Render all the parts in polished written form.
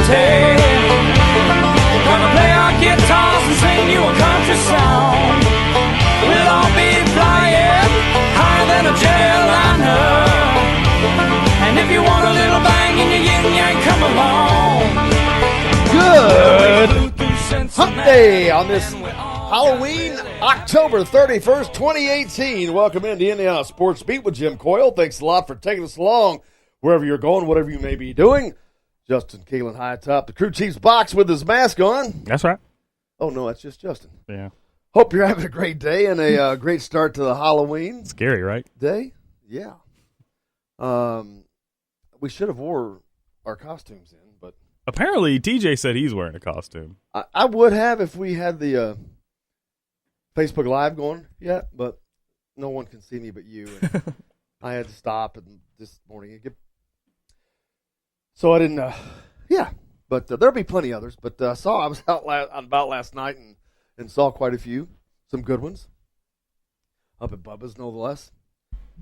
take. Gonna play our guitars and sing you a country song. We'll all be flying higher than a jetliner. And if you want a little bang in your yin yang, come along. Good hump day on this Halloween, October 31st, 2018. Welcome into Indiana Sports Beat with Jim Coyle. Thanks a lot for taking us along wherever you're going, whatever you may be doing. Justin Keelan high atop the crew chief's box with his mask on. That's right. Oh, no, that's just Justin. Yeah. Hope you're having a great day and a great start to the Halloween. Scary, right? Day? Yeah. We should have wore our costumes in, but apparently TJ said he's wearing a costume. I would have if we had the Facebook Live going yet, but no one can see me but you. And I had to stop this morning. So I didn't, but there'll be plenty others. But I was out about last night and saw quite a few, some good ones, up at Bubba's no less.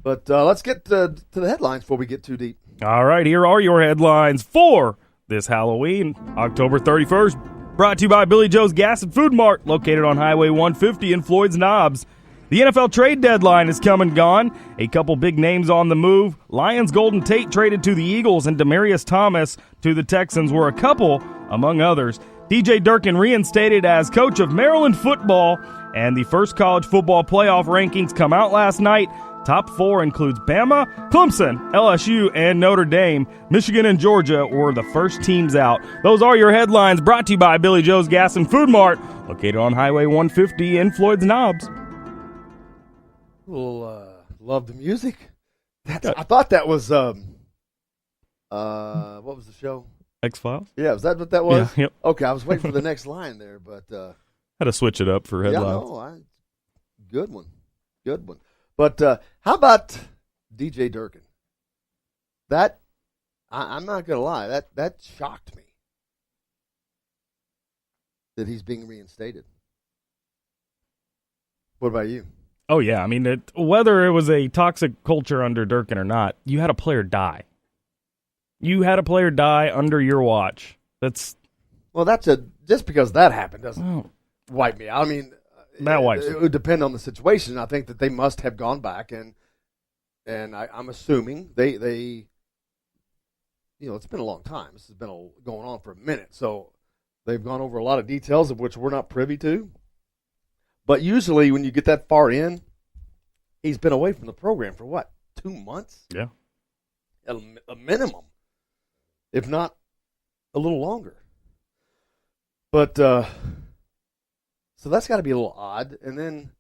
But let's get to the headlines before we get too deep. All right, here are your headlines for this Halloween, October 31st. Brought to you by Billy Joe's Gas and Food Mart, located on Highway 150 in Floyd's Knobs. The NFL trade deadline is come and gone. A couple big names on the move. Lions Golden Tate traded to the Eagles, and Demaryius Thomas to the Texans were a couple, among others. DJ Durkin reinstated as coach of Maryland football, and the first college football playoff rankings come out last night. Top four includes Bama, Clemson, LSU, and Notre Dame. Michigan and Georgia were the first teams out. Those are your headlines, brought to you by Billy Joe's Gas and Food Mart, located on Highway 150 in Floyd's Knobs. Well, love the music. I thought that was what was the show? X-Files? Yeah, was that what that was? Yeah, yep. Okay, I was waiting for the next line there, but had to switch it up for headlines. Yeah, good one. But how about DJ Durkin? That I'm not gonna lie, that shocked me that he's being reinstated. What about you? Oh yeah, I mean, whether it was a toxic culture under Durkin or not, you had a player die. You had a player die under your watch. Just because that happened doesn't wipe me out. I mean, that wipes it would depend on the situation. I think that they must have gone back and I'm assuming they it's been a long time. This has been going on for a minute, so they've gone over a lot of details of which we're not privy to. But usually when you get that far in, he's been away from the program for what, 2 months? Yeah. A minimum, if not a little longer. But so that's got to be a little odd. And then,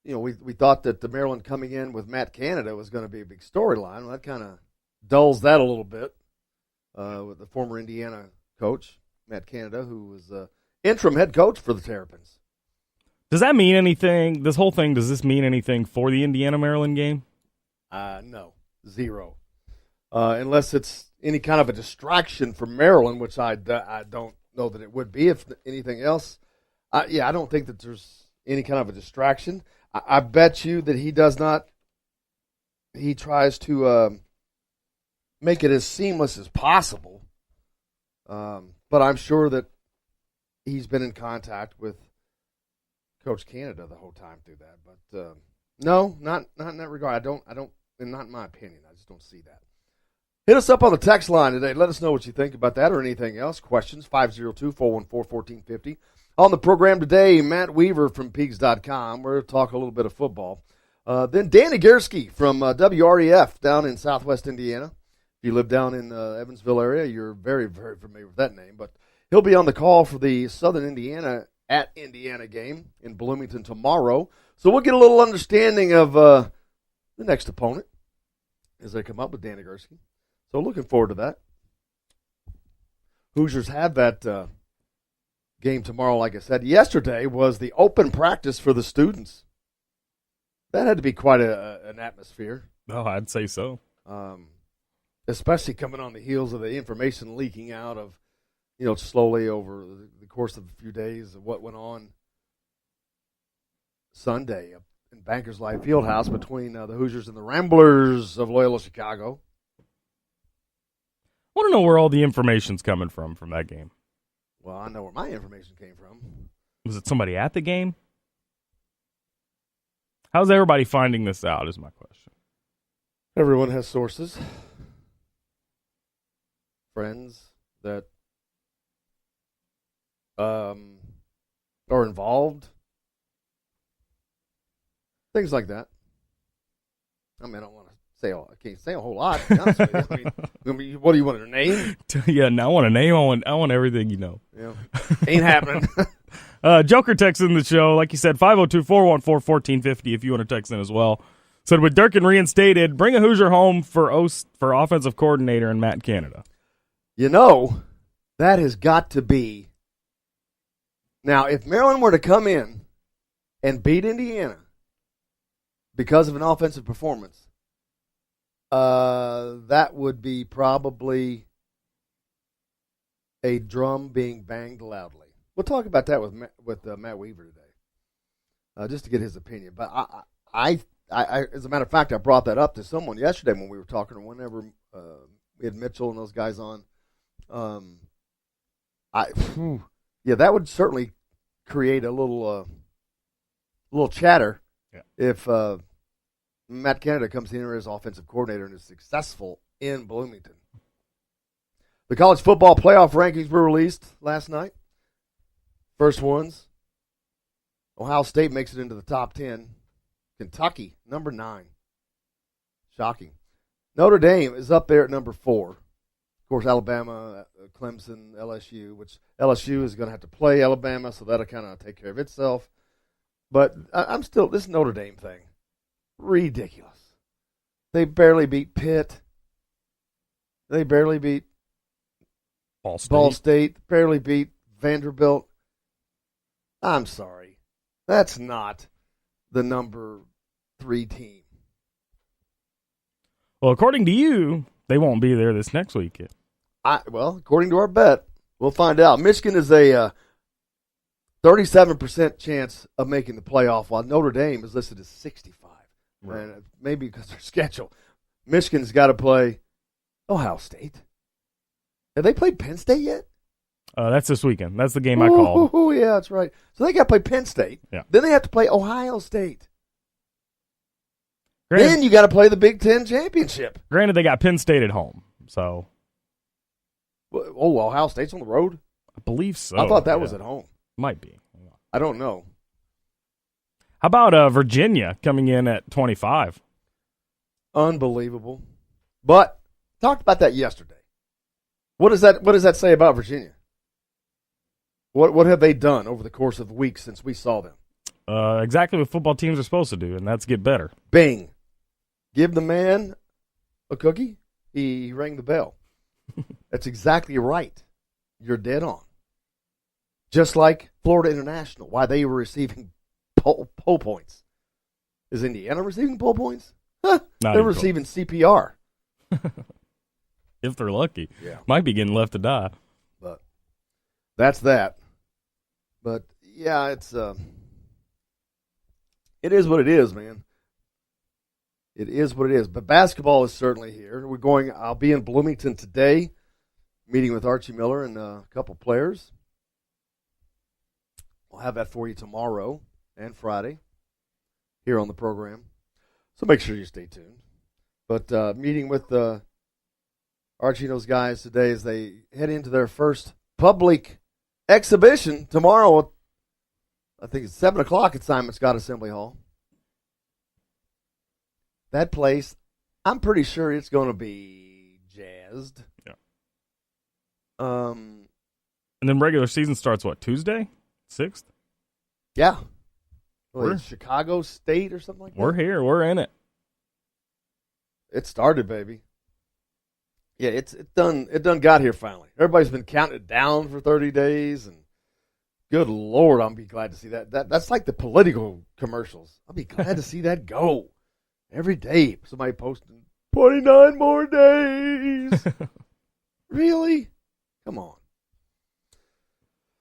we thought that the Maryland coming in with Matt Canada was going to be a big storyline. Well, that kind of dulls that a little bit with the former Indiana coach, Matt Canada, who was interim head coach for the Terrapins. Does that mean anything? This whole thing, does this mean anything for the Indiana-Maryland game? No, zero. Unless it's any kind of a distraction for Maryland, which I don't know that it would be. If anything else, I don't think that there's any kind of a distraction. I bet you that he does not. He tries to make it as seamless as possible. But I'm sure that he's been in contact with Coach Canada the whole time through that. But no, not in that regard. I don't, and not in my opinion. I just don't see that. Hit us up on the text line today. Let us know what you think about that or anything else. Questions, 502-414-1450. On the program today, Matt Weaver from Peegs.com. We're going to talk a little bit of football. Then Dan Egierski from WREF down in southwest Indiana. If you live down in Evansville area, you're very, very familiar with that name. But he'll be on the call for the Southern Indiana at Indiana game in Bloomington tomorrow. So we'll get a little understanding of the next opponent as they come up with Dan Egierski. So looking forward to that. Hoosiers have that game tomorrow, like I said. Yesterday was the open practice for the students. That had to be quite an atmosphere. Oh, I'd say so. Especially coming on the heels of the information leaking out of, slowly over the course of a few days of what went on Sunday in Bankers Life Fieldhouse between the Hoosiers and the Ramblers of Loyola Chicago. want to know where all the information's coming from that game. Well, I know where my information came from. Was it somebody at the game? How's everybody finding this out is my question. Everyone has sources. Friends that are involved. Things like that. I mean, I don't want to say I can't say a whole lot. To be honest with you. I mean, what do you want, a name? Yeah, now I want a name. I want everything you know. Yeah. Ain't happening. Joker texts in the show, like you said, 502-414-1450 if you want to text in as well. Said, with Durkin reinstated, bring a Hoosier home for offensive coordinator in Matt Canada. You know, that has got to be. Now, if Maryland were to come in and beat Indiana because of an offensive performance, that would be probably a drum being banged loudly. We'll talk about that with Matt Weaver today, just to get his opinion. But I, as a matter of fact, I brought that up to someone yesterday when we were talking, or whenever we had Mitchell and those guys on. That would certainly create a little chatter if Matt Canada comes in as offensive coordinator and is successful in Bloomington. The college football playoff rankings were released last night. First ones, Ohio State makes it into the top 10. Kentucky, number 9. Shocking. Notre Dame is up there at number 4. Of course, Alabama, Clemson, LSU, which LSU is going to have to play Alabama, so that'll kind of take care of itself. But I'm still, this Notre Dame thing, ridiculous. They barely beat Pitt. They barely beat Ball State. Barely beat Vanderbilt. I'm sorry. That's not the number 3 team. Well, according to you, they won't be there this next weekend. According to our bet, we'll find out. Michigan is a 37% chance of making the playoff, while Notre Dame is listed as 65. Right. And maybe because of their schedule. Michigan's got to play Ohio State. Have they played Penn State yet? That's this weekend. That's the game I called. Oh, yeah, that's right. So they got to play Penn State. Yeah. Then they have to play Ohio State. Granted, then you got to play the Big Ten championship. Granted, they got Penn State at home, so. Oh, Ohio State's on the road? I believe so. I thought that was at home. Might be. I don't know. How about Virginia coming in at 25? Unbelievable. But talked about that yesterday. What does that say about Virginia? What have they done over the course of the week since we saw them? Exactly what football teams are supposed to do, and that's get better. Bing. Give the man a cookie. He rang the bell. That's exactly right. You're dead on. Just like Florida International, why they were receiving poll points. Is Indiana receiving poll points? Huh, they're receiving CPR. If they're lucky. Yeah. Might be getting left to die. But that's that. But, yeah, it is what it is, man. It is what it is. But basketball is certainly here. I'll be in Bloomington today, meeting with Archie Miller and a couple players. We'll have that for you tomorrow and Friday here on the program. So make sure you stay tuned. But meeting with Archie and those guys today as they head into their first public exhibition tomorrow. I think it's 7 o'clock at Simon Scott Assembly Hall. That place, I'm pretty sure it's going to be jazzed. Yeah. And then regular season starts, what, Tuesday? 6th? Yeah. Well, Chicago State or something like that? We're here. We're in it. It started, baby. Yeah, it done got here finally. Everybody's been counting it down for 30 days, and good Lord, I'll be glad to see that. That's like the political commercials. I'll be glad to see that go. Every day, somebody posting 29 more days. Really? Come on.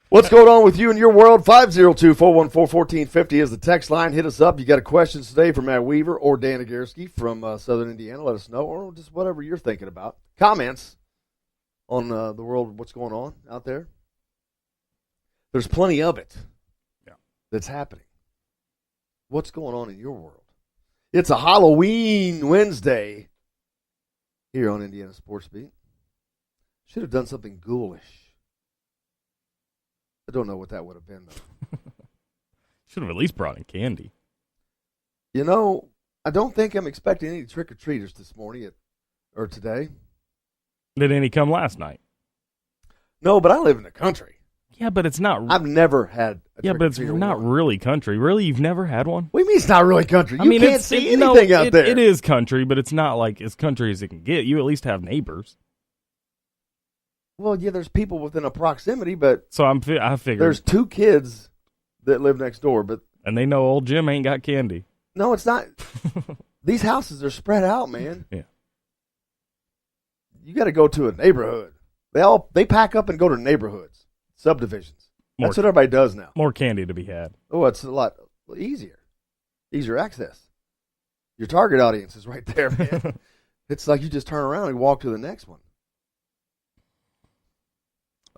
What's going on with you in your world? 502-414-1450 is the text line. Hit us up. You got a question today from Matt Weaver or Dan Egierski from Southern Indiana. Let us know, or just whatever you're thinking about. Comments on the world, what's going on out there. There's plenty of it that's happening. What's going on in your world? It's a Halloween Wednesday here on Indiana Sports Beat. Should have done something ghoulish. I don't know what that would have been, though. Should have at least brought in candy. You know, I don't think I'm expecting any trick-or-treaters this morning or today. Did any come last night? No, but I live in the country. Yeah, but it's not. I've never had a Yeah, but it's not really country. Really? You've never had one? What do you mean it's not really country? You can't see anything out there. It is country, but it's not like as country as it can get. You at least have neighbors. Well, yeah, there's people within a proximity, but so I figured there's 2 kids that live next door, but and they know old Jim ain't got candy. No, it's not. These houses are spread out, man. Yeah. You got to go to a neighborhood. They pack up and go to neighborhoods, subdivisions. That's what everybody does now. More candy to be had. Oh, it's a lot easier access. Your target audience is right there, man. It's like you just turn around and walk to the next one.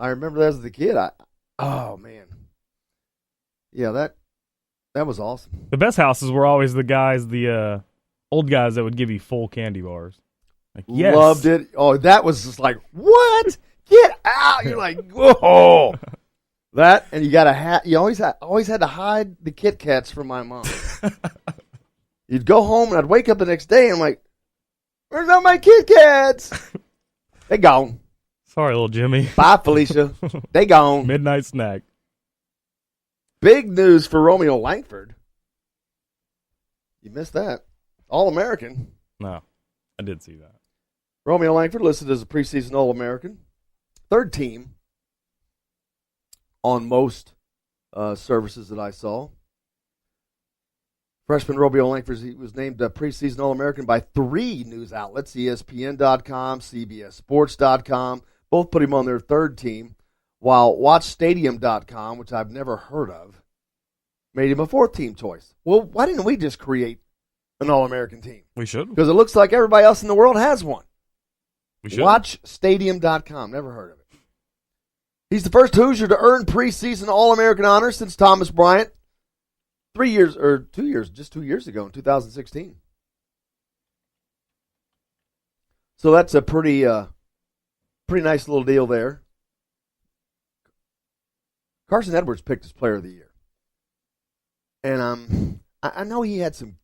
I remember that as a kid. Oh man, yeah, that was awesome. The best houses were always the old guys that would give you full candy bars. Like, yes. Loved it. Oh, that was just like, what? Get out! You're like, whoa. That, and you got a hat. You always had to hide the Kit Kats from my mom. You'd go home, and I'd wake up the next day, and I'm like, where's all my Kit Kats? They gone. Sorry, little Jimmy. Bye, Felicia. They gone. Midnight snack. Big news for Romeo Langford. You missed that. All-American. No, I did see that. Romeo Langford listed as a preseason All-American. 3rd team on most services that I saw. Freshman Romeo Langford was named a preseason All-American by 3 news outlets, ESPN.com, CBSSports.com. Both put him on their 3rd team, while WatchStadium.com, which I've never heard of, made him a 4th team choice. Well, why didn't we just create an All-American team? We should. Because it looks like everybody else in the world has one. We should. WatchStadium.com. Never heard of it. He's the first Hoosier to earn preseason All-American honors since Thomas Bryant 2 years ago in 2016. So that's a pretty nice little deal there. Carson Edwards picked his player of the year. And I know he had some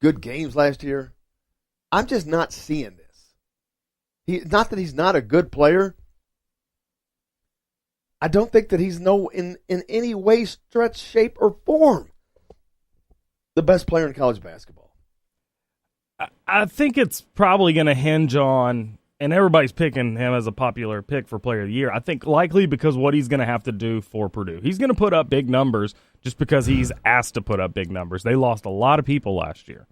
good games last year. I'm just not seeing this. Not that he's not a good player. I don't think that he's in any way, stretch, shape, or form the best player in college basketball. I think it's probably going to hinge on, and everybody's picking him as a popular pick for player of the year. I think likely because what he's going to have to do for Purdue. He's going to put up big numbers just because he's asked to put up big numbers. They lost a lot of people last year.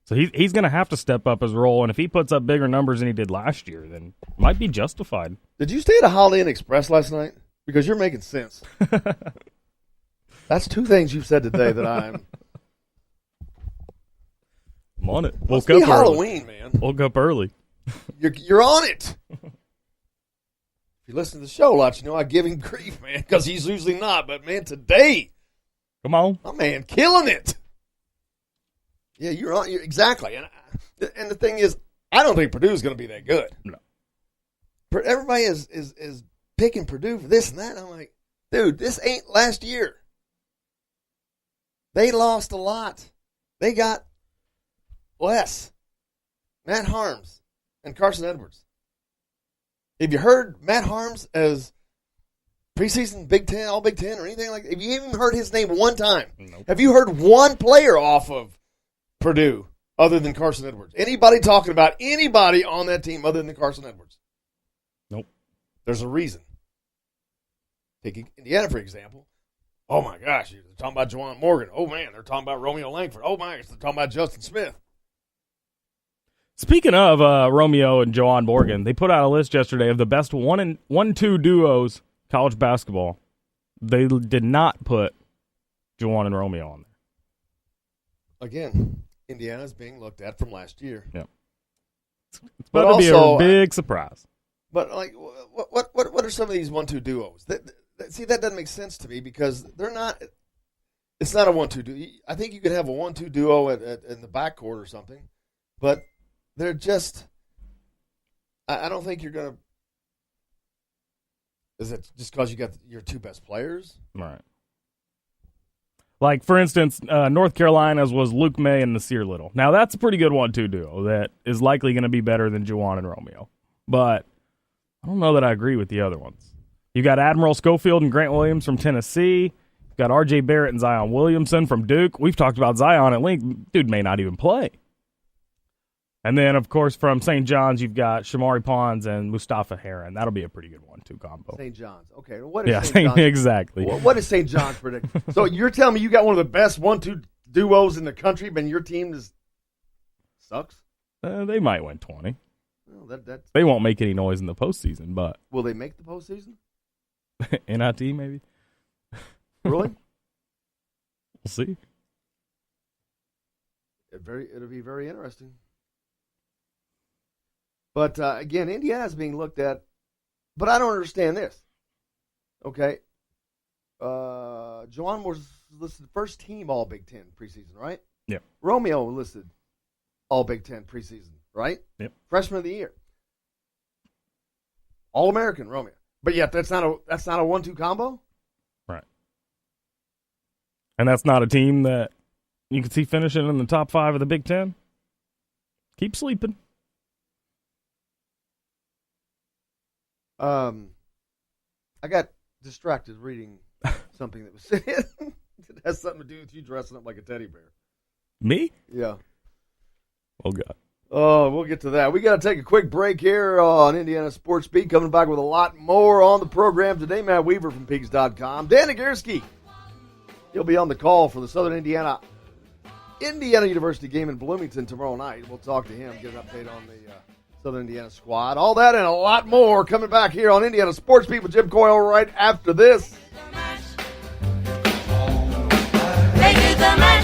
So he's going to have to step up his role, and if he puts up bigger numbers than he did last year, then it might be justified. Did you stay at a Holiday Inn Express last night? Because you're making sense. That's 2 things you've said today that I'm on it. Woke up Halloween, man. Woke up early. You're on it. If you listen to the show a lot, you know I give him grief, man, because he's usually not. But, man, today, come on. My man, killing it. Yeah, you're on. Exactly. And the thing is, I don't think Purdue's going to be that good. No. Everybody is picking Purdue for this and that. I'm like, dude, this ain't last year. They lost a lot. They got less. Matt Harms and Carson Edwards. Have you heard Matt Harms as preseason Big Ten, All Big Ten, or anything like that? Have you even heard his name one time? Nope. Have you heard one player off of Purdue other than Carson Edwards? Anybody talking about anybody on that team other than Carson Edwards? Nope. There's a reason. Taking Indiana, for example. Oh, my gosh. They're talking about Juwan Morgan. Oh, man. They're talking about Romeo Langford. Oh, my gosh. They're talking about Justin Smith. Speaking of Romeo and Juwan Morgan, they put out a list yesterday of the best 1-2 duos college basketball. They did not put Juwan and Romeo on there. Again, Indiana's being looked at from last year. Yeah. It's about to be a big surprise. But like, what are some of these 1-2 duos? See, that doesn't make sense to me because they're not. It's not a 1-2 duo. I think you could have a 1-2 duo in the backcourt or something, but they're just. I don't think you're gonna. Is it just because you got your two best players? Right. Like, for instance, North Carolina's was Luke May and Nasir Little. Now, that's a pretty good 1-2 duo that is likely going to be better than Juwan and Romeo. But I don't know that I agree with the other ones. You got Admiral Schofield and Grant Williams from Tennessee. You got R.J. Barrett and Zion Williamson from Duke. We've talked about Zion at length. Dude may not even play. And then, of course, from St. John's, you've got Shamari Pons and Mustafa Heron. That'll be a pretty good 1-2 combo. St. John's. Okay. What is St. John's? Exactly. What is St. John's predict? So you're telling me you got one of the best 1-2 duos in the country, but your team sucks? They might win 20. Well, they won't make any noise in the postseason, but... Will they make the postseason? NIT, maybe? Really? We'll see. It'll be very interesting. But, again, Indiana's being looked at. But I don't understand this. Okay. Juwan was listed first team All Big Ten preseason, right? Yep. Romeo listed All Big Ten preseason, right? Yep. Freshman of the year. All American Romeo. But yet that's not a 1-2 combo? Right. And that's not a team that you can see finishing in the top 5 of the Big Ten? Keep sleeping. I got distracted reading something that was said. It has something to do with you dressing up like a teddy bear. Me? Yeah. Oh, God. Oh, we'll get to that. We got to take a quick break here on Indiana Sports Beat. Coming back with a lot more on the program today. Matt Weaver from Peegs.com. Dan Egierski. He'll be on the call for the Southern Indiana University game in Bloomington tomorrow night. We'll talk to him, get an update on the Southern Indiana squad. All that and a lot more coming back here on Indiana Sports Beat with Jim Coyle right after this. They do the mash.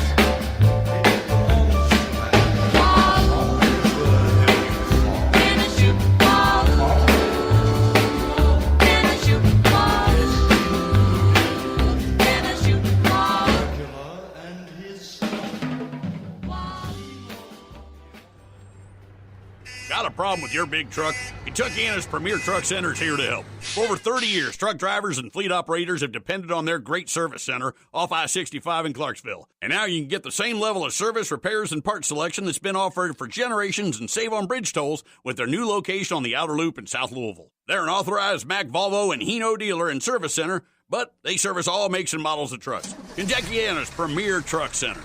Got a problem with your big truck? Kentuckiana's Premier Truck Center is here to help. For over 30 years, truck drivers and fleet operators have depended on their great service center off I-65 in Clarksville. And now you can get the same level of service, repairs, and part selection that's been offered for generations and save on bridge tolls with their new location on the Outer Loop in South Louisville. They're an authorized Mack, Volvo, and Hino dealer and service center, but they service all makes and models of trucks. Kentuckiana's Premier Truck Center.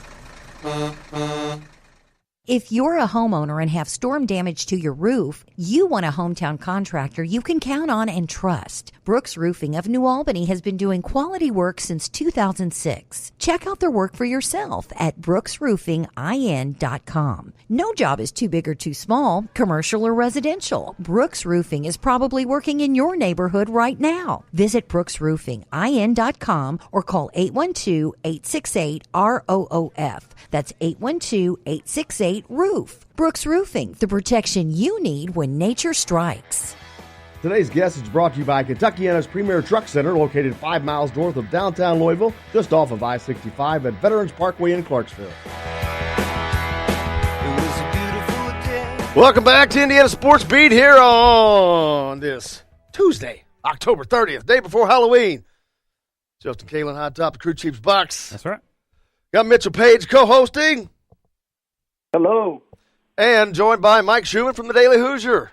If you're a homeowner and have storm damage to your roof, you want a hometown contractor you can count on and trust. Brooks Roofing of New Albany has been doing quality work since 2006. Check out their work for yourself at brooksroofingin.com. No job is too big or too small, commercial or residential. Brooks Roofing is probably working in your neighborhood right now. Visit brooksroofingin.com or call 812-868-ROOF. That's 812-868-ROOF. Brooks Roofing, the protection you need when nature strikes. Today's guest is brought to you by Kentuckiana's Premier Truck Center, located 5 miles north of downtown Louisville, just off of I-65 at Veterans Parkway in Clarksville. Welcome back to Indiana Sports Beat here on this Tuesday, October 30th, day before Halloween. Justin Kalen, high top, the crew chief's box. That's right. Got Mitchell Page co-hosting. Hello. And joined by Mike Schumann from the Daily Hoosier.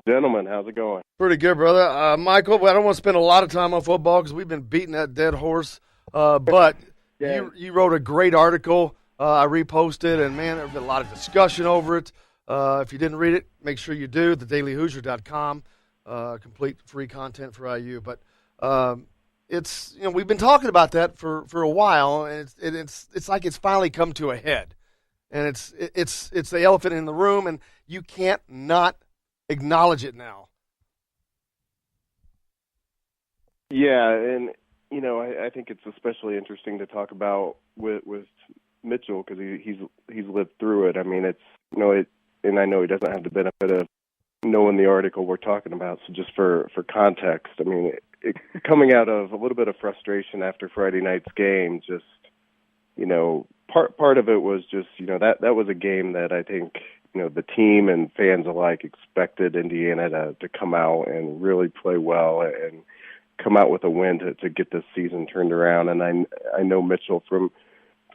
Gentlemen, how's it going? Pretty good, brother. Michael, I don't want to spend a lot of time on football because we've been beating that dead horse. But Yeah. you wrote a great article. I reposted, and, man, there's been a lot of discussion over it. If you didn't read it, make sure you do. thedailyhoosier.com. Complete free content for IU. But it's, we've been talking about that for a while, and it's like it's finally come to a head. And it's the elephant in the room, and you can't not acknowledge it now. Yeah, and I think it's especially interesting to talk about with Mitchell because he's lived through it. I mean, it's and I know he doesn't have the benefit of know in the article we're talking about. So just for context, I mean, coming out of a little bit of frustration after Friday night's game, just, part of it was just, that was a game that I think, the team and fans alike expected Indiana to come out and really play well and come out with a win to get this season turned around. And I know, Mitchell, from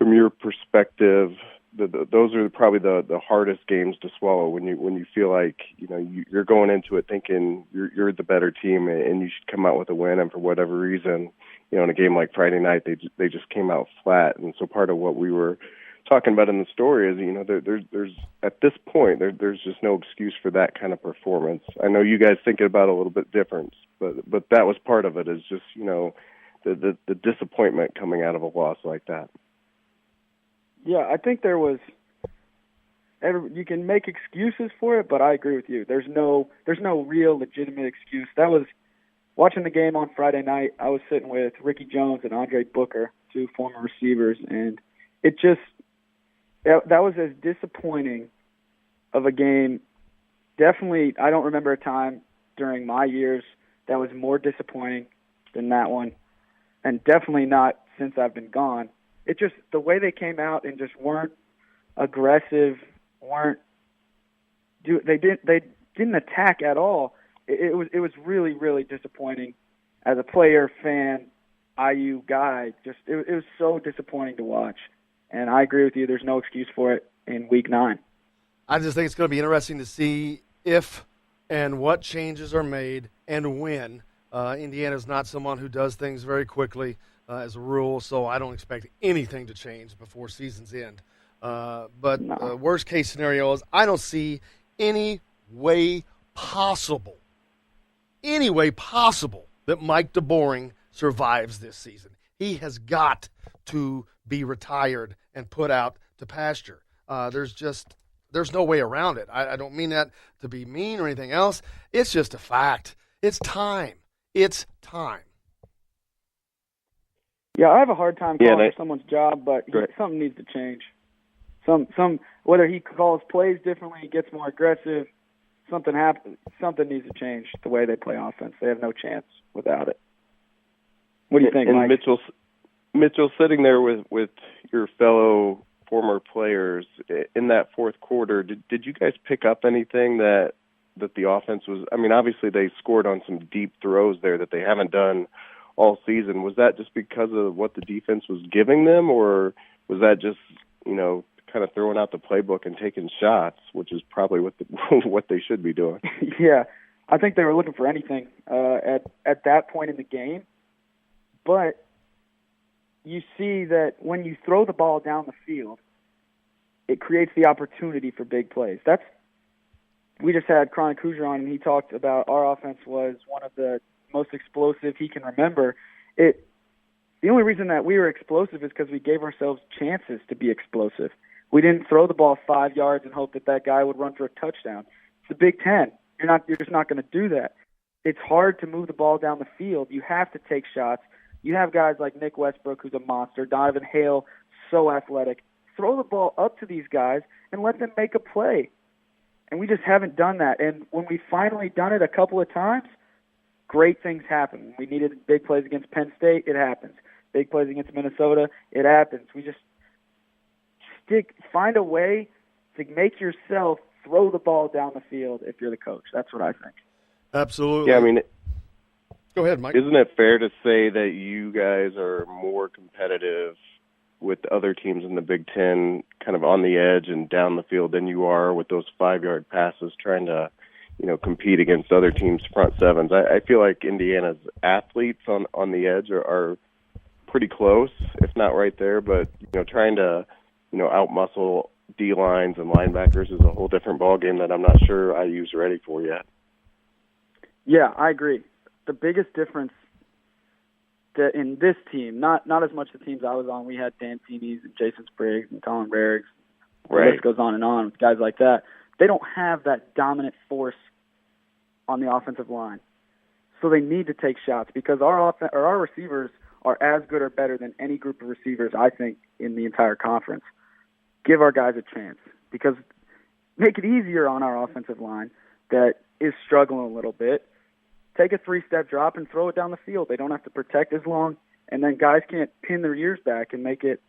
your perspective, those are probably the hardest games to swallow when you feel like you're going into it thinking you're the better team and you should come out with a win, and for whatever reason, in a game like Friday night they just came out flat. And so part of what we were talking about in the story is there's at this point there's just no excuse for that kind of performance. I know you guys think about it a little bit different, but that was part of it, is just the disappointment coming out of a loss like that. Yeah, I think you can make excuses for it, but I agree with you. There's no real legitimate excuse. That was watching the game on Friday night. I was sitting with Ricky Jones and Andre Booker, two former receivers, and it just that was as disappointing of a game. Definitely, I don't remember a time during my years that was more disappointing than that one, and definitely not since I've been gone. It just, the way they came out and just weren't aggressive, they didn't attack at all. It was really, really disappointing as a player, fan, IU guy. Just it was so disappointing to watch. And I agree with you. There's no excuse for it in Week 9. I just think it's going to be interesting to see if and what changes are made and when. Indiana's not someone who does things very quickly. As a rule, so I don't expect anything to change before season's end. But worst case scenario is I don't see any way possible that Mike DeBoring survives this season. He has got to be retired and put out to pasture. There's no way around it. I don't mean that to be mean or anything else. It's just a fact. It's time. It's time. Yeah, I have a hard time calling for someone's job, but something needs to change. Whether he calls plays differently, gets more aggressive, something happens. Something needs to change the way they play offense. They have no chance without it. What do you think, Mike? Mitchell, sitting there with your fellow former players in that fourth quarter, did you guys pick up anything that the offense was? I mean, obviously they scored on some deep throws there that they haven't done all season. Was that just because of what the defense was giving them, or was that just, kind of throwing out the playbook and taking shots, which is probably what they should be doing? Yeah, I think they were looking for anything at that point in the game. But you see that when you throw the ball down the field, it creates the opportunity for big plays. We just had Chronic Hoosier on, and he talked about our offense was one of the most explosive he can remember. The only reason that we were explosive is because we gave ourselves chances to be explosive. We didn't throw the ball 5 yards and hope that guy would run for a touchdown. It's the Big Ten. You're just not going to do that. It's hard to move the ball down the field. You have to take shots. You have guys like Nick Westbrook, who's a monster, Donovan Hale, so athletic. Throw the ball up to these guys and let them make a play. And we just haven't done that. And when we finally done it a couple of times, great things happen. We needed big plays against Penn State, it happens. Big plays against Minnesota, it happens. We just find a way to make yourself throw the ball down the field if you're the coach. That's what I think. Absolutely. Yeah, I mean, go ahead, Mike. Isn't it fair to say that you guys are more competitive with other teams in the Big Ten kind of on the edge and down the field than you are with those 5-yard passes trying to, compete against other teams' front sevens? I feel like Indiana's athletes on the edge are pretty close, if not right there, but, trying to, outmuscle D-lines and linebackers is a whole different ballgame that I'm not sure IU's ready for yet. Yeah, I agree. The biggest difference that in this team, not as much the teams I was on, we had Dan Feeney's and Jason Spriggs and Colin Barriggs. Right. The list goes on and on with guys like that. They don't have that dominant force on the offensive line. So they need to take shots because our receivers are as good or better than any group of receivers, I think, in the entire conference. Give our guys a chance because make it easier on our offensive line that is struggling a little bit, take a 3-step drop and throw it down the field. They don't have to protect as long, and then guys can't pin their ears back and make it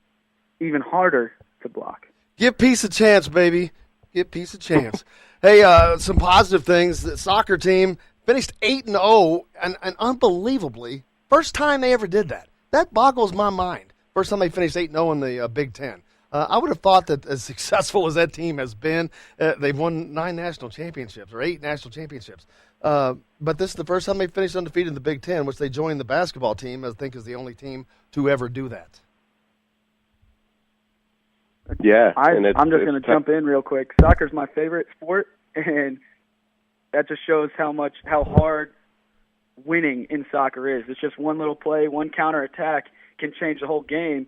even harder to block. Give peace a chance, baby. Give peace a chance. Hey, some positive things. The soccer team finished 8-0, and unbelievably, first time they ever did that. That boggles my mind. First time they finished 8-0 in the Big Ten. I would have thought that as successful as that team has been, they've won 9 national championships or 8 national championships. But this is the first time they finished undefeated in the Big Ten, which they joined the basketball team, I think is the only team to ever do that. Yeah. I'm just going to jump in real quick. Soccer's my favorite sport, and that just shows how hard winning in soccer is. It's just one little play, one counterattack can change the whole game,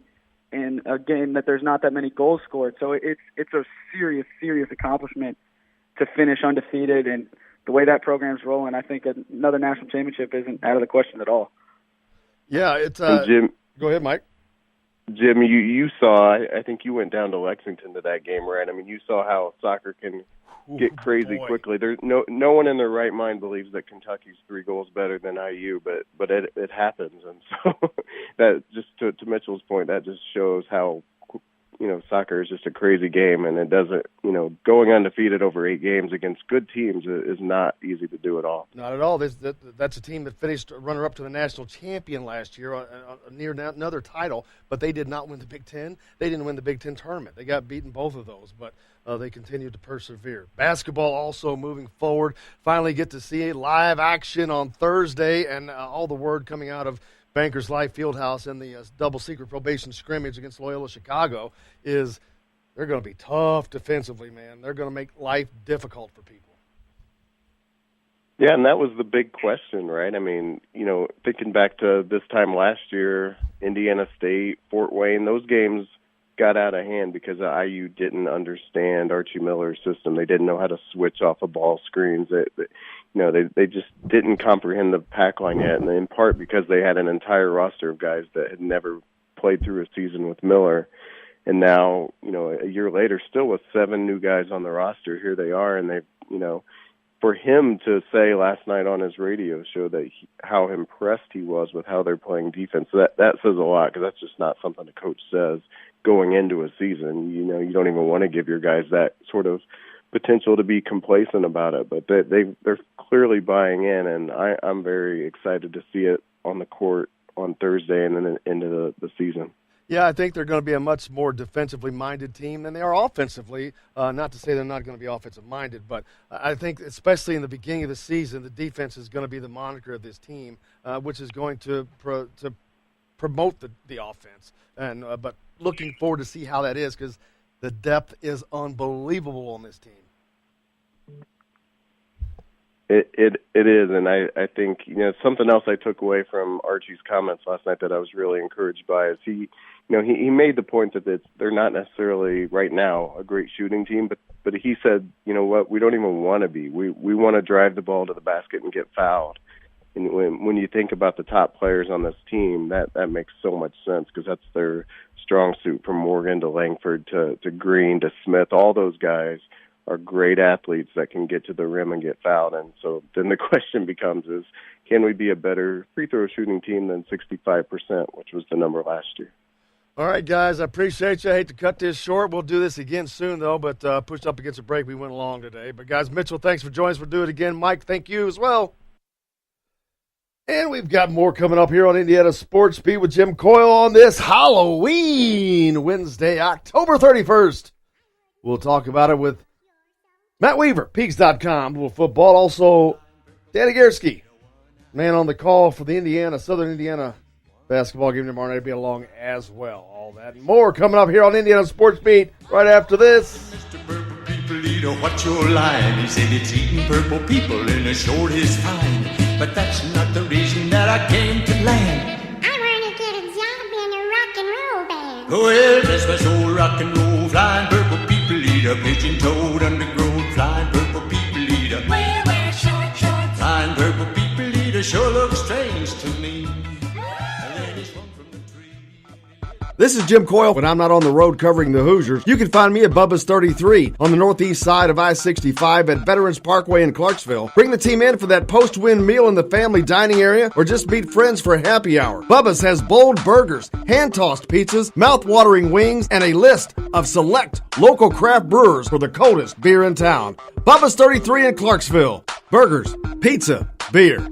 in a game that there's not that many goals scored. So it's a serious accomplishment to finish undefeated, and the way that program's rolling, I think another national championship isn't out of the question at all. Yeah, it's Jim. Go ahead, Mike. Jim, you saw. I think you went down to Lexington to that game, right? I mean, you saw how soccer can get crazy quickly. There's no one in their right mind believes that Kentucky's 3 goals better than IU, but it happens, and so that just to Mitchell's point, that just shows how soccer is just a crazy game, and it doesn't going undefeated over 8 games against good teams is not easy to do at all. Not at all. That's a team that finished runner-up to the national champion last year, near another title, but they did not win the Big Ten. They didn't win the Big Ten tournament. They got beaten both of those, but they continued to persevere. Basketball also moving forward. Finally get to see live action on Thursday, and all the word coming out of Bankers Life Fieldhouse in the double secret probation scrimmage against Loyola Chicago is they're going to be tough defensively, man. They're going to make life difficult for people. Yeah, and that was the big question, right? I mean, thinking back to this time last year, Indiana State, Fort Wayne, those games got out of hand because IU didn't understand Archie Miller's system. They didn't know how to switch off of ball screens. They just didn't comprehend the pack line yet, and in part because they had an entire roster of guys that had never played through a season with Miller. And now, a year later, still with 7 new guys on the roster, here they are, and for him to say last night on his radio show that how impressed he was with how they're playing defense, that says a lot, because that's just not something a coach says going into a season. You don't even want to give your guys that sort of potential to be complacent about it, but they're clearly buying in, and I'm very excited to see it on the court on Thursday and then into the season. Yeah, I think they're going to be a much more defensively minded team than they are offensively. Not to say they're not going to be offensive minded, but I think especially in the beginning of the season, the defense is going to be the moniker of this team, which is going to promote the offense. And but looking forward to see how that is, because the depth is unbelievable on this team. It is, and I think something else I took away from Archie's comments last night that I was really encouraged by is he made the point that they're not necessarily right now a great shooting team, but he said, what, we don't even want to be. We want to drive the ball to the basket and get fouled. And when you think about the top players on this team, that makes so much sense, because that's their strong suit, from Morgan to Langford to Green to Smith. All those guys are great athletes that can get to the rim and get fouled. And so then the question becomes is, can we be a better free throw shooting team than 65%, which was the number last year? All right, guys, I appreciate you. I hate to cut this short. We'll do this again soon, though, but pushed up against a break. We went along today. But, guys, Mitchell, thanks for joining us. We'll do it again. Mike, thank you as well. And we've got more coming up here on Indiana Sports Beat with Jim Coyle on this Halloween Wednesday, October 31st. We'll talk about it with Matt Weaver, Peegs.com, little football. Also, Dan Egierski, man on the call for the Southern Indiana basketball game tomorrow night, will be along as well. All that and more coming up here on Indiana Sports Beat right after this. Mr. Purple People Eater, what's your line? He said it's eating purple people and a short is fine. But that's not the reason that I came to land. I want to get a job in a rock and roll band. Well, this was old rock and roll, flying purple people eater, pigeon-toed undergrowth, flying purple people eater. Wear short shorts. Flying purple people eater sure looks strange to me. And then he swung from the tree. This is Jim Coyle. When I'm not on the road covering the Hoosiers, you can find me at Bubba's 33 on the northeast side of I-65 at Veterans Parkway in Clarksville. Bring the team in for that post-win meal in the family dining area or just meet friends for happy hour. Bubba's has bold burgers, hand-tossed pizzas, mouth-watering wings, and a list of select local craft brewers for the coldest beer in town. Bubba's 33 in Clarksville. Burgers, pizza, beer.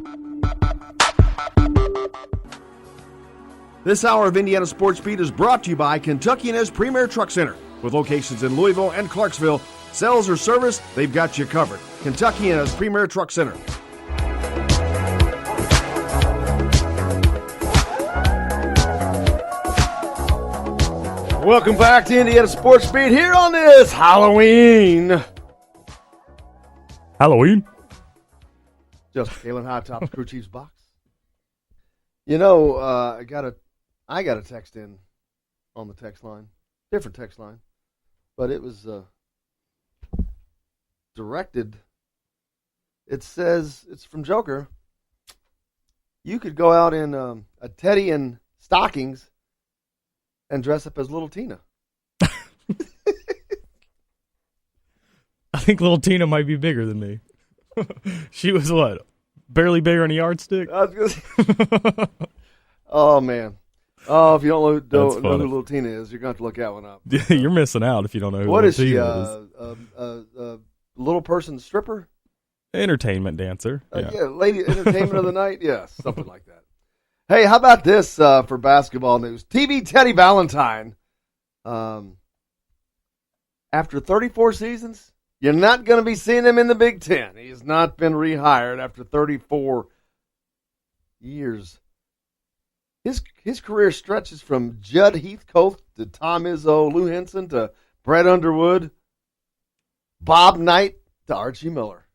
This hour of Indiana Sports Beat is brought to you by Kentucky Inez Premier Truck Center. With locations in Louisville and Clarksville, sales or service, they've got you covered. Kentucky Inez Premier Truck Center. Welcome back to Indiana Sports Beat here on this Halloween. Just Kalen High Top Crew Chief's box. You know, I got a text in on the text line, different text line, but it was directed. It says, it's from Joker. You could go out in a teddy and stockings and dress up as Little Tina. I think Little Tina might be bigger than me. She was what? Barely bigger than a yardstick? Oh, man. Oh, if you don't know who Little Tina is, you're going to have to look that one up. You're missing out if you don't know who what Little is Tina is. A little person stripper? Entertainment dancer. Yeah, lady entertainment of the night? Yeah, something like that. Hey, how about this for basketball news? TV Teddy Valentine. After 34 seasons, you're not going to be seeing him in the Big Ten. He's not been rehired after 34 years. His career stretches from Judd Heathcote to Tom Izzo, Lou Henson to Brett Underwood, Bob Knight to Archie Miller.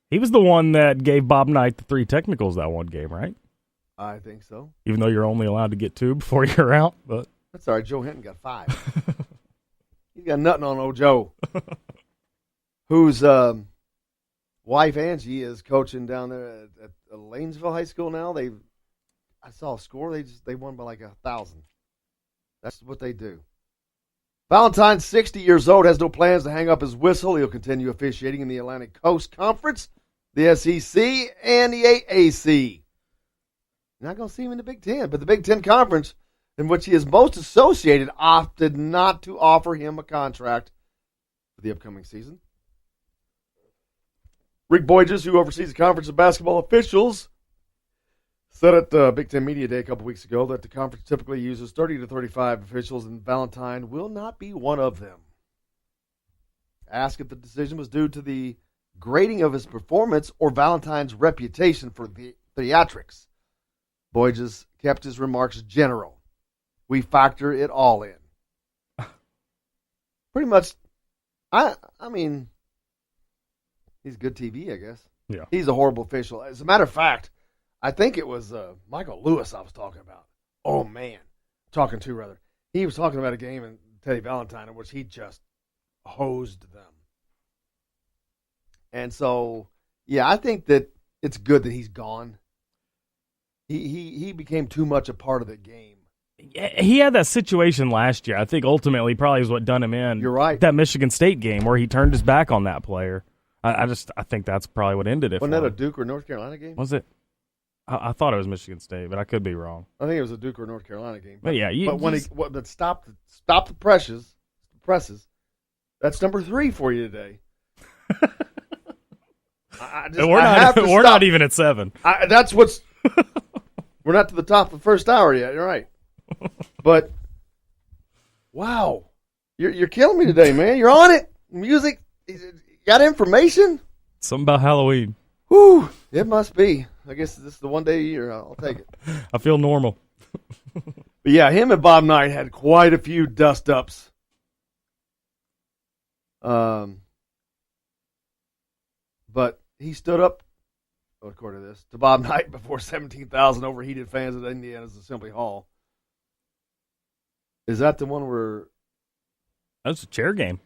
He was the one that gave Bob Knight the 3 technicals that one game, right? I think so. Even though you're only allowed to get 2 before you're out. But that's all right. Joe Hinton got 5. He's got nothing on old Joe. Whose wife Angie is coaching down there at Lanesville High School now. I saw a score. They won by like 1,000. That's what they do. Valentine's 60 years old, has no plans to hang up his whistle. He'll continue officiating in the Atlantic Coast Conference, the SEC, and the AAC. Not going to see him in the Big Ten, but the Big Ten Conference, in which he is most associated, opted not to offer him a contract for the upcoming season. Rick Boyges, who oversees the Conference of Basketball Officials, said at Big Ten Media Day a couple weeks ago that the conference typically uses 30 to 35 officials, and Valentine will not be one of them. Asked if the decision was due to the grading of his performance or Valentine's reputation for the theatrics, Boyges kept his remarks general. We factor it all in. Pretty much, I mean, he's good TV, I guess. Yeah. He's a horrible official. As a matter of fact, I think it was Michael Lewis I was talking about. Oh, man. Talking to, rather. He was talking about a game in Teddy Valentine in which he just hosed them. And so, yeah, I think that it's good that he's gone. He became too much a part of the game. He had that situation last year. I think ultimately probably was what done him in. You're right. That Michigan State game where he turned his back on that player. I think that's probably what ended it. Wasn't that a Duke or North Carolina game? Was it? I thought it was Michigan State, but I could be wrong. I think it was a Duke or North Carolina game. But yeah, but stop the presses. That's number 3 for you today. We're not even at 7. That's what's. We're not to the top of the first hour yet. You're right. But wow, you're killing me today, man. You're on it. Music. You got information. Something about Halloween. Whew, it must be. I guess this is the one day a year. I'll take it. I feel normal. But yeah, him and Bob Knight had quite a few dust-ups. But he stood up, according to this, to Bob Knight before 17,000 overheated fans at Indiana's Assembly Hall. Is that the one where... That's a chair game.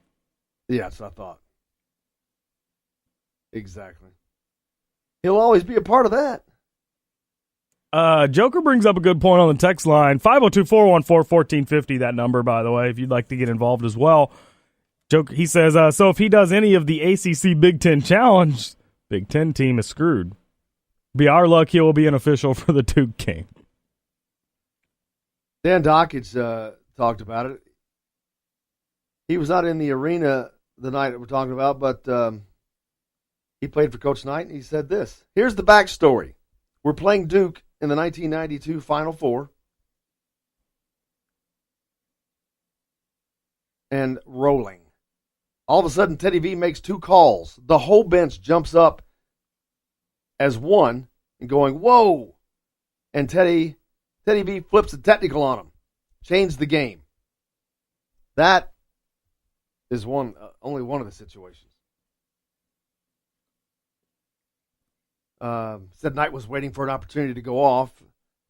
Yeah, that's what I thought. Exactly. He'll always be a part of that. Joker brings up a good point on the text line. 502-414-1450, that number, by the way, if you'd like to get involved as well. Joker, he says, so if he does any of the ACC Big Ten Challenge, Big Ten team is screwed. Be our luck he will be an official for the Duke game. Dan Dockage talked about it. He was not in the arena the night that we're talking about, but he played for Coach Knight, and he said this. Here's the backstory. We're playing Duke in the 1992 Final Four. And rolling. All of a sudden, Teddy V makes two calls. The whole bench jumps up as one and going, whoa. And Teddy V flips a technical on him. Changed the game. That is only one of the situations. Said Knight was waiting for an opportunity to go off,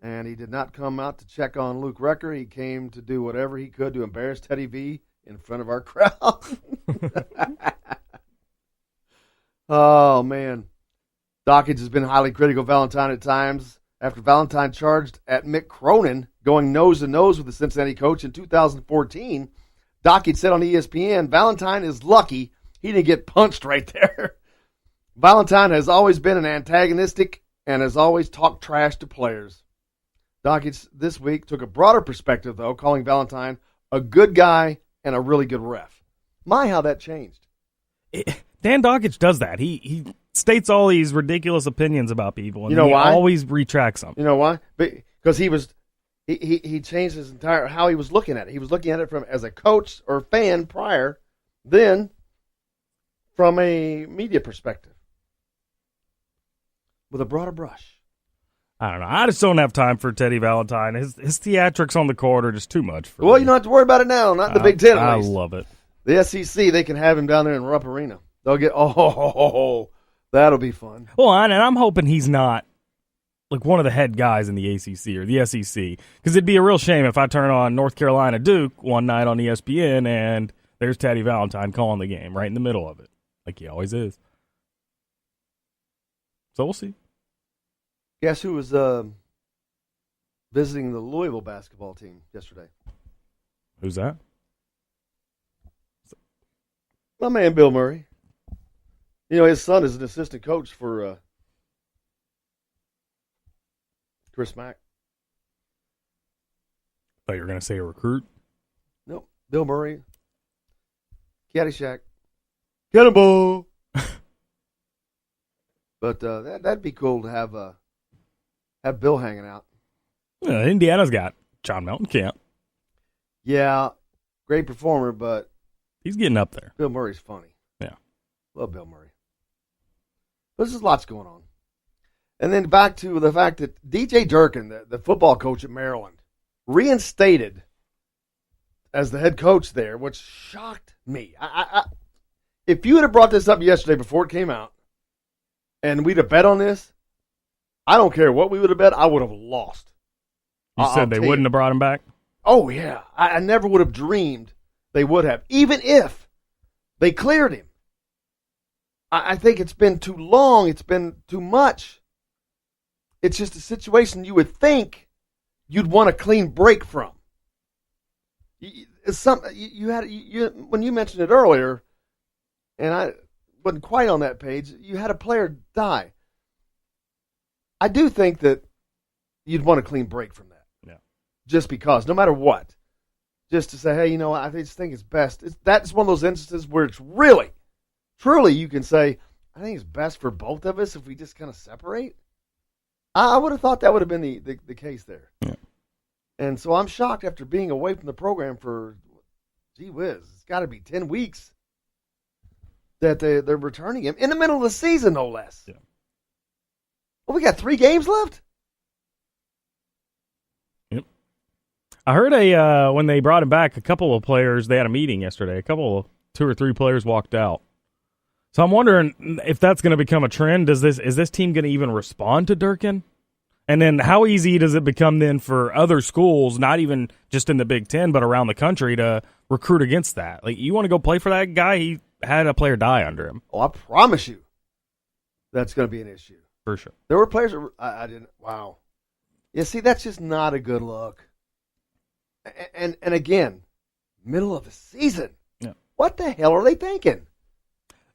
and he did not come out to check on Luke Recker. He came to do whatever he could to embarrass Teddy V in front of our crowd. Oh, man. Dockage has been highly critical of Valentine at times after Valentine charged at Mick Cronin going nose-to-nose with the Cincinnati coach in 2014. Dockage said on ESPN, Valentine is lucky he didn't get punched right there. Valentine has always been an antagonistic and has always talked trash to players. Dockage this week took a broader perspective, though, calling Valentine a good guy and a really good ref. My, how that changed. Dan Dockage does that. He states all these ridiculous opinions about people, and you know he why? always retracts them. You know why? Because he changed his entire how he was looking at it. He was looking at it from as a coach or fan prior, then from a media perspective with a broader brush. I don't know. I just don't have time for Teddy Valentine. His theatrics on the court are just too much for me. Well, you don't have to worry about it now. Not in the Big Ten. I love it. The SEC, they can have him down there in Rupp Arena. They'll get that'll be fun. Well, and I'm hoping he's not like one of the head guys in the ACC or the SEC, because it'd be a real shame if I turn on North Carolina Duke one night on ESPN and there's Teddy Valentine calling the game right in the middle of it, like he always is. So we'll see. Guess who was visiting the Louisville basketball team yesterday? Who's that? My man Bill Murray. You know, his son is an assistant coach for Chris Mack. Thought you were going to say a recruit. Nope. Bill Murray. Caddyshack. Cannonball. But that'd be cool to have Bill hanging out. Yeah, Indiana's got John Mellencamp. Yeah, great performer, but he's getting up there. Bill Murray's funny. Yeah. Love Bill Murray. But there's lots going on. And then back to the fact that DJ Durkin, the football coach at Maryland, reinstated as the head coach there, which shocked me. If you would have brought this up yesterday before it came out, and we'd have bet on this, I don't care what we would have bet, I would have lost. You said they wouldn't have brought him back? Oh, yeah. I never would have dreamed they would have, even if they cleared him. I think it's been too long. It's been too much. It's just a situation you would think you'd want a clean break from. When you mentioned it earlier, and I wasn't quite on that page, you had a player die. I do think that you'd want a clean break from that. Yeah. Just because, no matter what. Just to say, hey, you know, I just think it's best. That's one of those instances where it's really, truly, you can say, I think it's best for both of us if we just kind of separate. I would have thought that would have been the case there. Yeah. And so I'm shocked after being away from the program for, gee whiz, it's got to be 10 weeks that they're returning him in the middle of the season, no less. Yeah. Well, we got 3 games left? Yep. I heard when they brought him back, a couple of players, they had a meeting yesterday. 2 or 3 players walked out. So I'm wondering if that's going to become a trend. Is this team going to even respond to Durkin? And then how easy does it become then for other schools, not even just in the Big Ten, but around the country, to recruit against that? Like, you want to go play for that guy? He had a player die under him. Oh, I promise you that's going to be an issue. For sure. There were players that I didn't, wow. You see, that's just not a good look. And again, middle of the season. Yeah. What the hell are they thinking?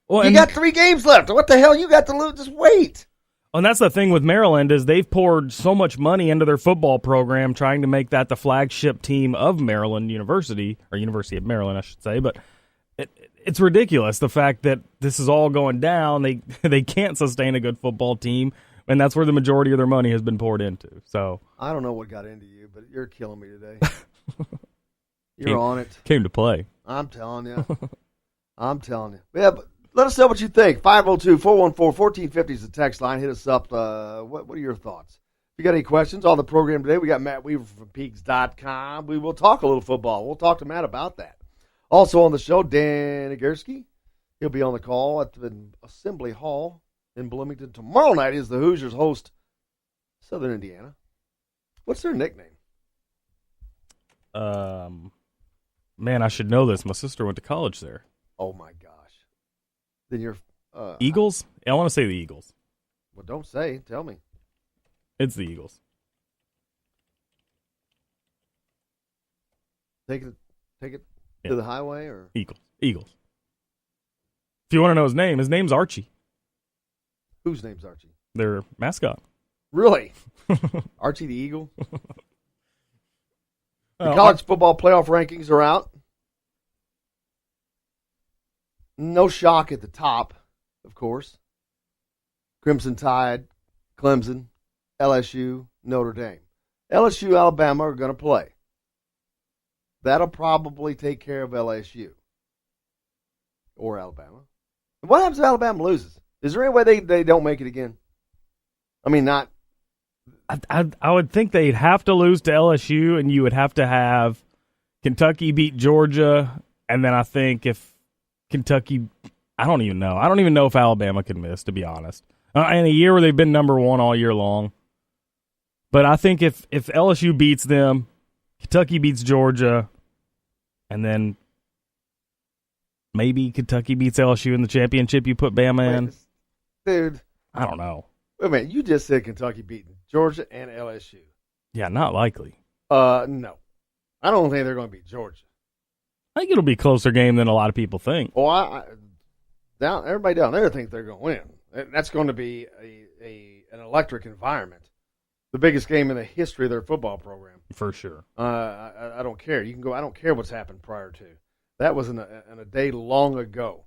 Well, You got 3 games left. What the hell you got to lose? Just wait. And that's the thing with Maryland is they've poured so much money into their football program trying to make that the flagship team of Maryland University, or University of Maryland, I should say. But it's ridiculous, the fact that this is all going down. They can't sustain a good football team, and that's where the majority of their money has been poured into. So I don't know what got into you, but you're killing me today. You're on it. Came to play. I'm telling you. I'm telling you. Yeah, but let us know what you think. 502-414-1450 is the text line. Hit us up. What are your thoughts? If you got any questions on the program today, we got Matt Weaver from Peegs.com. We will talk a little football. We'll talk to Matt about that. Also on the show, Dan Egierski. He'll be on the call at the Assembly Hall in Bloomington. Tomorrow night is the Hoosiers host Southern Indiana. What's their nickname? Man, I should know this. My sister went to college there. Oh, my gosh. Then you're... Eagles? I want to say the Eagles. Well, don't say. Tell me. It's the Eagles. Take it to the highway or... Eagles. If you want to know his name's Archie. Whose name's Archie? Their mascot. Really? Archie the Eagle? The college football playoff rankings are out. No shock at the top, of course. Crimson Tide, Clemson, LSU, Notre Dame. LSU, Alabama are going to play. That'll probably take care of LSU or Alabama. What happens if Alabama loses? Is there any way they don't make it again? I mean, not. I would think they'd have to lose to LSU, and you would have to have Kentucky beat Georgia, and then I think if Kentucky, I don't even know. I don't even know if Alabama can miss, to be honest. In a year where they've been number one all year long. But I think if LSU beats them, Kentucky beats Georgia, and then maybe Kentucky beats LSU in the championship, you put Bama in. Dude. I don't know. Wait a minute. You just said Kentucky beating Georgia and LSU. Yeah, not likely. No. I don't think they're going to beat Georgia. I think it'll be a closer game than a lot of people think. Well, everybody down there thinks they're going to win. That's going to be an electric environment. The biggest game in the history of their football program. For sure. I don't care. You can go. I don't care what's happened prior to. That was in a day long ago.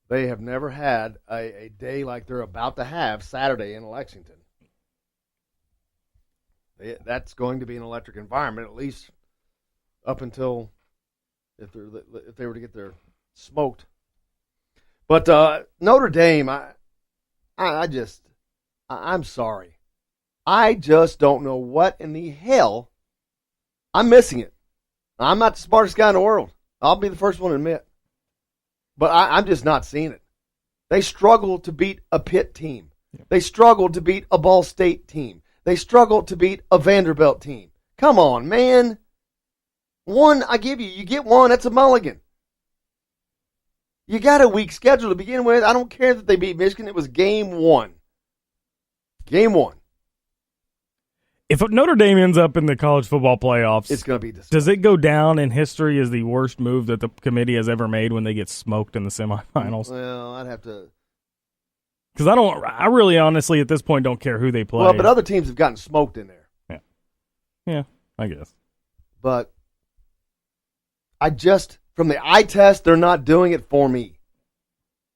They have never had a day like they're about to have Saturday in Lexington. That's going to be an electric environment, at least up until if they were to get their smoked. But Notre Dame, I'm sorry. I just don't know what in the hell. I'm missing it. I'm not the smartest guy in the world. I'll be the first one to admit. But I'm just not seeing it. They struggle to beat a Pitt team. They struggle to beat a Ball State team. They struggle to beat a Vanderbilt team. Come on, man. One, I give you. You get one, that's a mulligan. You got a weak schedule to begin with. I don't care that they beat Michigan. It was game one. Game one. If Notre Dame ends up in the college football playoffs, it's going to be disgusting. Does it go down in history as the worst move that the committee has ever made when they get smoked in the semifinals? Well, I'd have to. Because I really honestly at this point don't care who they play. Well, but other teams have gotten smoked in there. Yeah, I guess. But from the eye test, they're not doing it for me.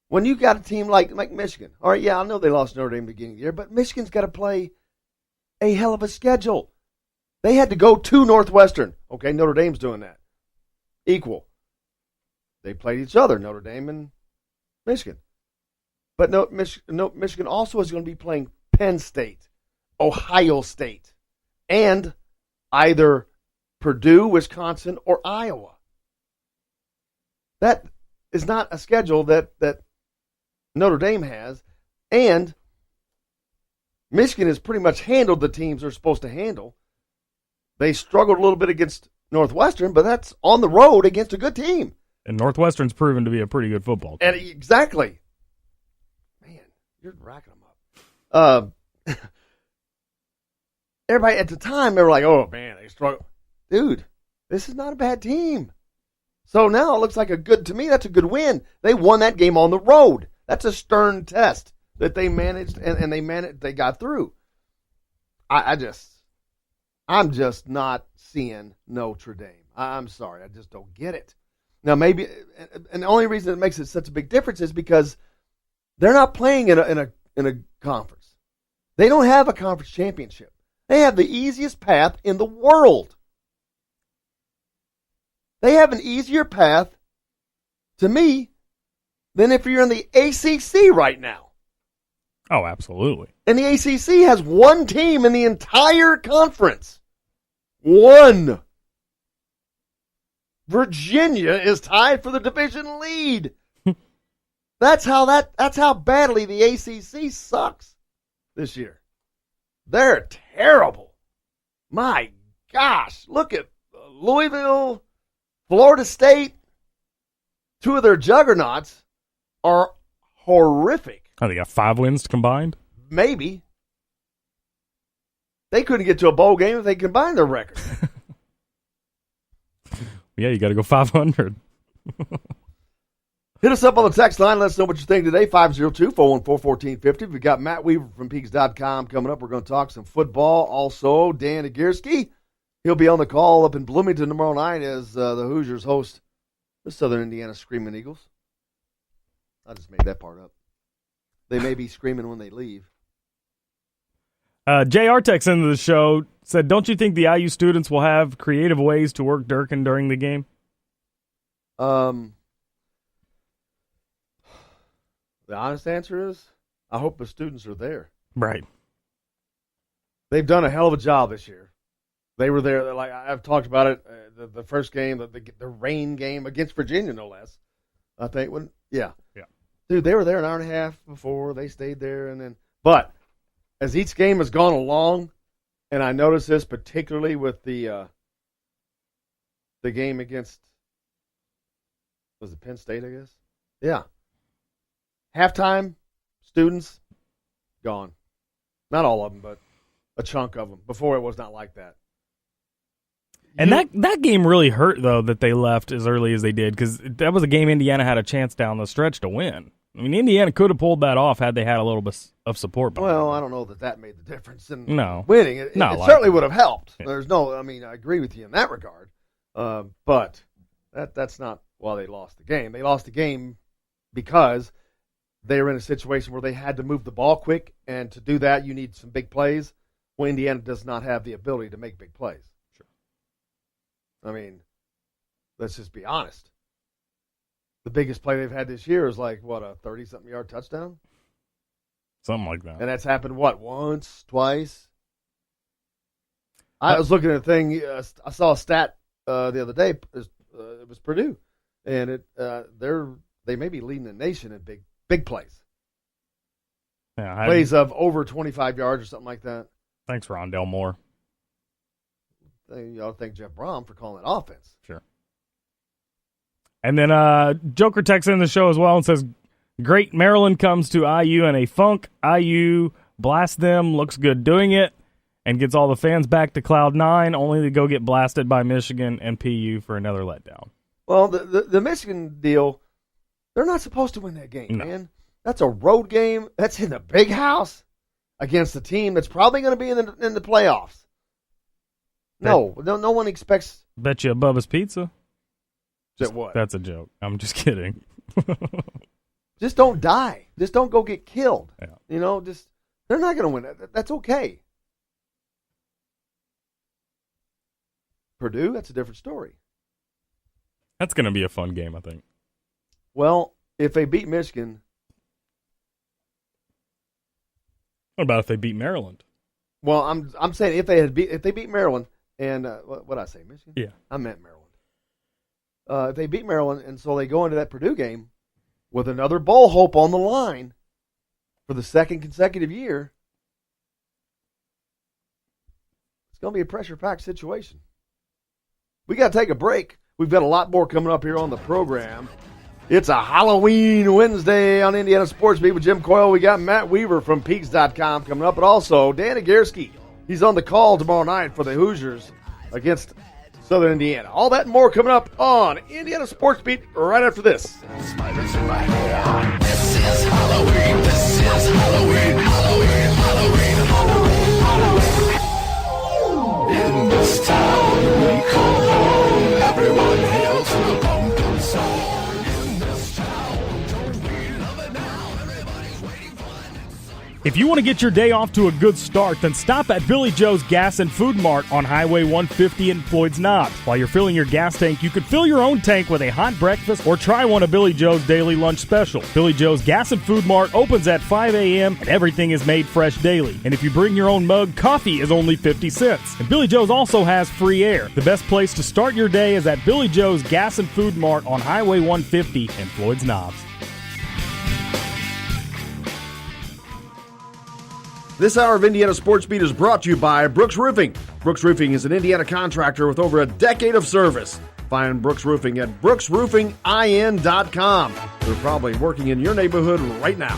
When you got a team like Michigan, all right, yeah, I know they lost Notre Dame at the beginning of the year, but Michigan's got to play a hell of a schedule. They had to go to Northwestern. Okay, Notre Dame's doing that. Equal. They played each other, Notre Dame and Michigan. But Michigan also is going to be playing Penn State, Ohio State, and either Purdue, Wisconsin, or Iowa. That is not a schedule that Notre Dame has, and Michigan has pretty much handled the teams they're supposed to handle. They struggled a little bit against Northwestern, but that's on the road against a good team. And Northwestern's proven to be a pretty good football team. And exactly. Man, you're racking them up. everybody at the time, they were like, oh, man, they struggle. Dude, this is not a bad team. So now it looks like to me, that's a good win. They won that game on the road. That's a stern test that they managed, and they got through. I'm just not seeing Notre Dame. I'm sorry, I just don't get it. Now maybe, and the only reason it makes it such a big difference is because they're not playing in a conference. They don't have a conference championship. They have the easiest path in the world. They have an easier path, to me, than if you're in the ACC right now. Oh, absolutely. And the ACC has one team in the entire conference. One. Virginia is tied for the division lead. That's how badly the ACC sucks this year. They're terrible. My gosh, look at Louisville, Florida State. Two of their juggernauts are horrific. Oh, they got 5 wins combined? Maybe. They couldn't get to a bowl game if they combined their record. Yeah, you got to go 500. Hit us up on the text line. Let us know what you think today. 502-414-1450. We've got Matt Weaver from Peegs.com coming up. We're going to talk some football. Also, Dan Egierski. He'll be on the call up in Bloomington tomorrow night as the Hoosiers host the Southern Indiana Screaming Eagles. I just made that part up. They may be screaming when they leave. JR texts into the show, said, don't you think the IU students will have creative ways to work Durkin during the game? The honest answer is, I hope the students are there. Right. They've done a hell of a job this year. They were there, like I've talked about it, the first game, the rain game against Virginia, no less. I think yeah. Dude, they were there an hour and a half before. They stayed there, and then. But as each game has gone along, and I noticed this particularly with the game against, was it Penn State? I guess. Yeah. Halftime, students gone. Not all of them, but a chunk of them. Before it was not like that. And that game really hurt, though, that they left as early as they did, because that was a game Indiana had a chance down the stretch to win. I mean, Indiana could have pulled that off had they had a little bit of support. Well, I don't know that made the difference in winning. It certainly would have helped. Yeah. I agree with you in that regard. But that's not why they lost the game. They lost the game because they were in a situation where they had to move the ball quick, and to do that, you need some big plays. Well, Indiana does not have the ability to make big plays. Sure. I mean, let's just be honest. The biggest play they've had this year is like, what, a 30-something yard touchdown? Something like that. And that's happened, once, twice? I was looking at a thing. I saw a stat the other day. It was Purdue. And they may be leading the nation in big plays. Yeah, plays of over 25 yards or something like that. Thanks, Rondell Moore. Y'all thank Jeff Brom for calling it offense. Sure. And then Joker texts in the show as well and says, great, Maryland comes to IU in a funk. IU blasts them, looks good doing it, and gets all the fans back to Cloud 9, only to go get blasted by Michigan and PU for another letdown. Well, the Michigan deal, they're not supposed to win that game, man. That's a road game. That's in the big house against a team that's probably going to be in the playoffs. No one expects. Bet you a Bubba's Pizza. What? That's a joke. I'm just kidding. Just don't die. Just don't go get killed. Yeah. They're not going to win. That's okay. Purdue, that's a different story. That's going to be a fun game, I think. Well, if they beat Michigan. What about if they beat Maryland? Well, I'm saying if they beat Maryland and what did I say, Michigan? Yeah, I meant Maryland. If they beat Maryland, and so they go into that Purdue game with another bowl hope on the line for the second consecutive year, it's going to be a pressure-packed situation. We got to take a break. We've got a lot more coming up here on the program. It's a Halloween Wednesday on Indiana Sports Beat with Jim Coyle. We got Matt Weaver from Peegs.com coming up, but also Dan Egierski He's on the call tomorrow night for the Hoosiers against Southern Indiana. All that and more coming up on Indiana Sports Beat right after this. Spiders in my hair. This is Halloween. This is Halloween. Halloween. Halloween. Halloween. Halloween. In this town we call home. Everyone hail to the pumpkin song. In this town, don't we love it now? Everybody's waiting for it. If you want to get your day off to a good start, then stop at Billy Joe's Gas and Food Mart on Highway 150 in Floyd's Knobs. While you're filling your gas tank, you could fill your own tank with a hot breakfast or try one of Billy Joe's daily lunch special. Billy Joe's Gas and Food Mart opens at 5 a.m. and everything is made fresh daily. And if you bring your own mug, coffee is only 50 cents. And Billy Joe's also has free air. The best place to start your day is at Billy Joe's Gas and Food Mart on Highway 150 in Floyd's Knobs. This hour of Indiana Sports Beat is brought to you by Brooks Roofing. Brooks Roofing is an Indiana contractor with over a decade of service. Find Brooks Roofing at brooksroofingin.com. They're probably working in your neighborhood right now.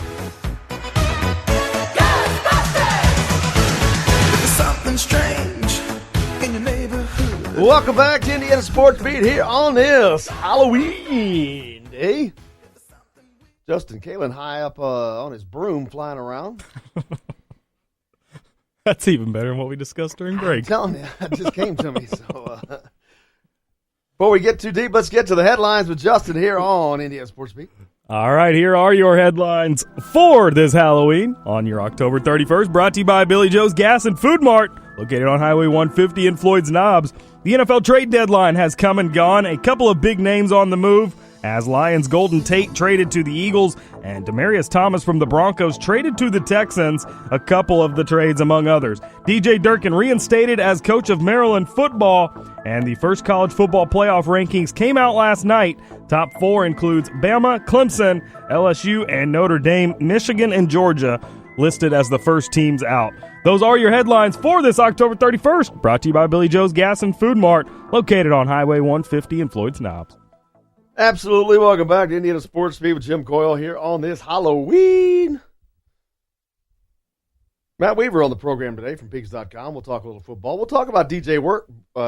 Something strange in your neighborhood. Welcome back to Indiana Sports Beat here on this Halloween day. Justin Kalen high up on his broom flying around. That's even better than what we discussed during break. I'm telling you, it just came to me. So, before we get too deep, let's get to the headlines with Justin here on Indiana Sports Beat. All right, here are your headlines for this Halloween on your October 31st, brought to you by Billy Joe's Gas and Food Mart, located on Highway 150 in Floyd's Knobs. The NFL trade deadline has come and gone. A couple of big names on the move, as Lions' Golden Tate traded to the Eagles and Demaryius Thomas from the Broncos traded to the Texans, a couple of the trades among others. DJ Durkin reinstated as coach of Maryland football, and the first college football playoff rankings came out last night. Top four includes Bama, Clemson, LSU, and Notre Dame, Michigan, and Georgia listed as the first teams out. Those are your headlines for this October 31st, brought to you by Billy Joe's Gas and Food Mart, located on Highway 150 in Floyd's Knobs. Absolutely. Welcome back to Indiana Sports Beat with Jim Coyle here on this Halloween. Matt Weaver on the program today from Peegs.com. We'll talk a little football. We'll talk about DJ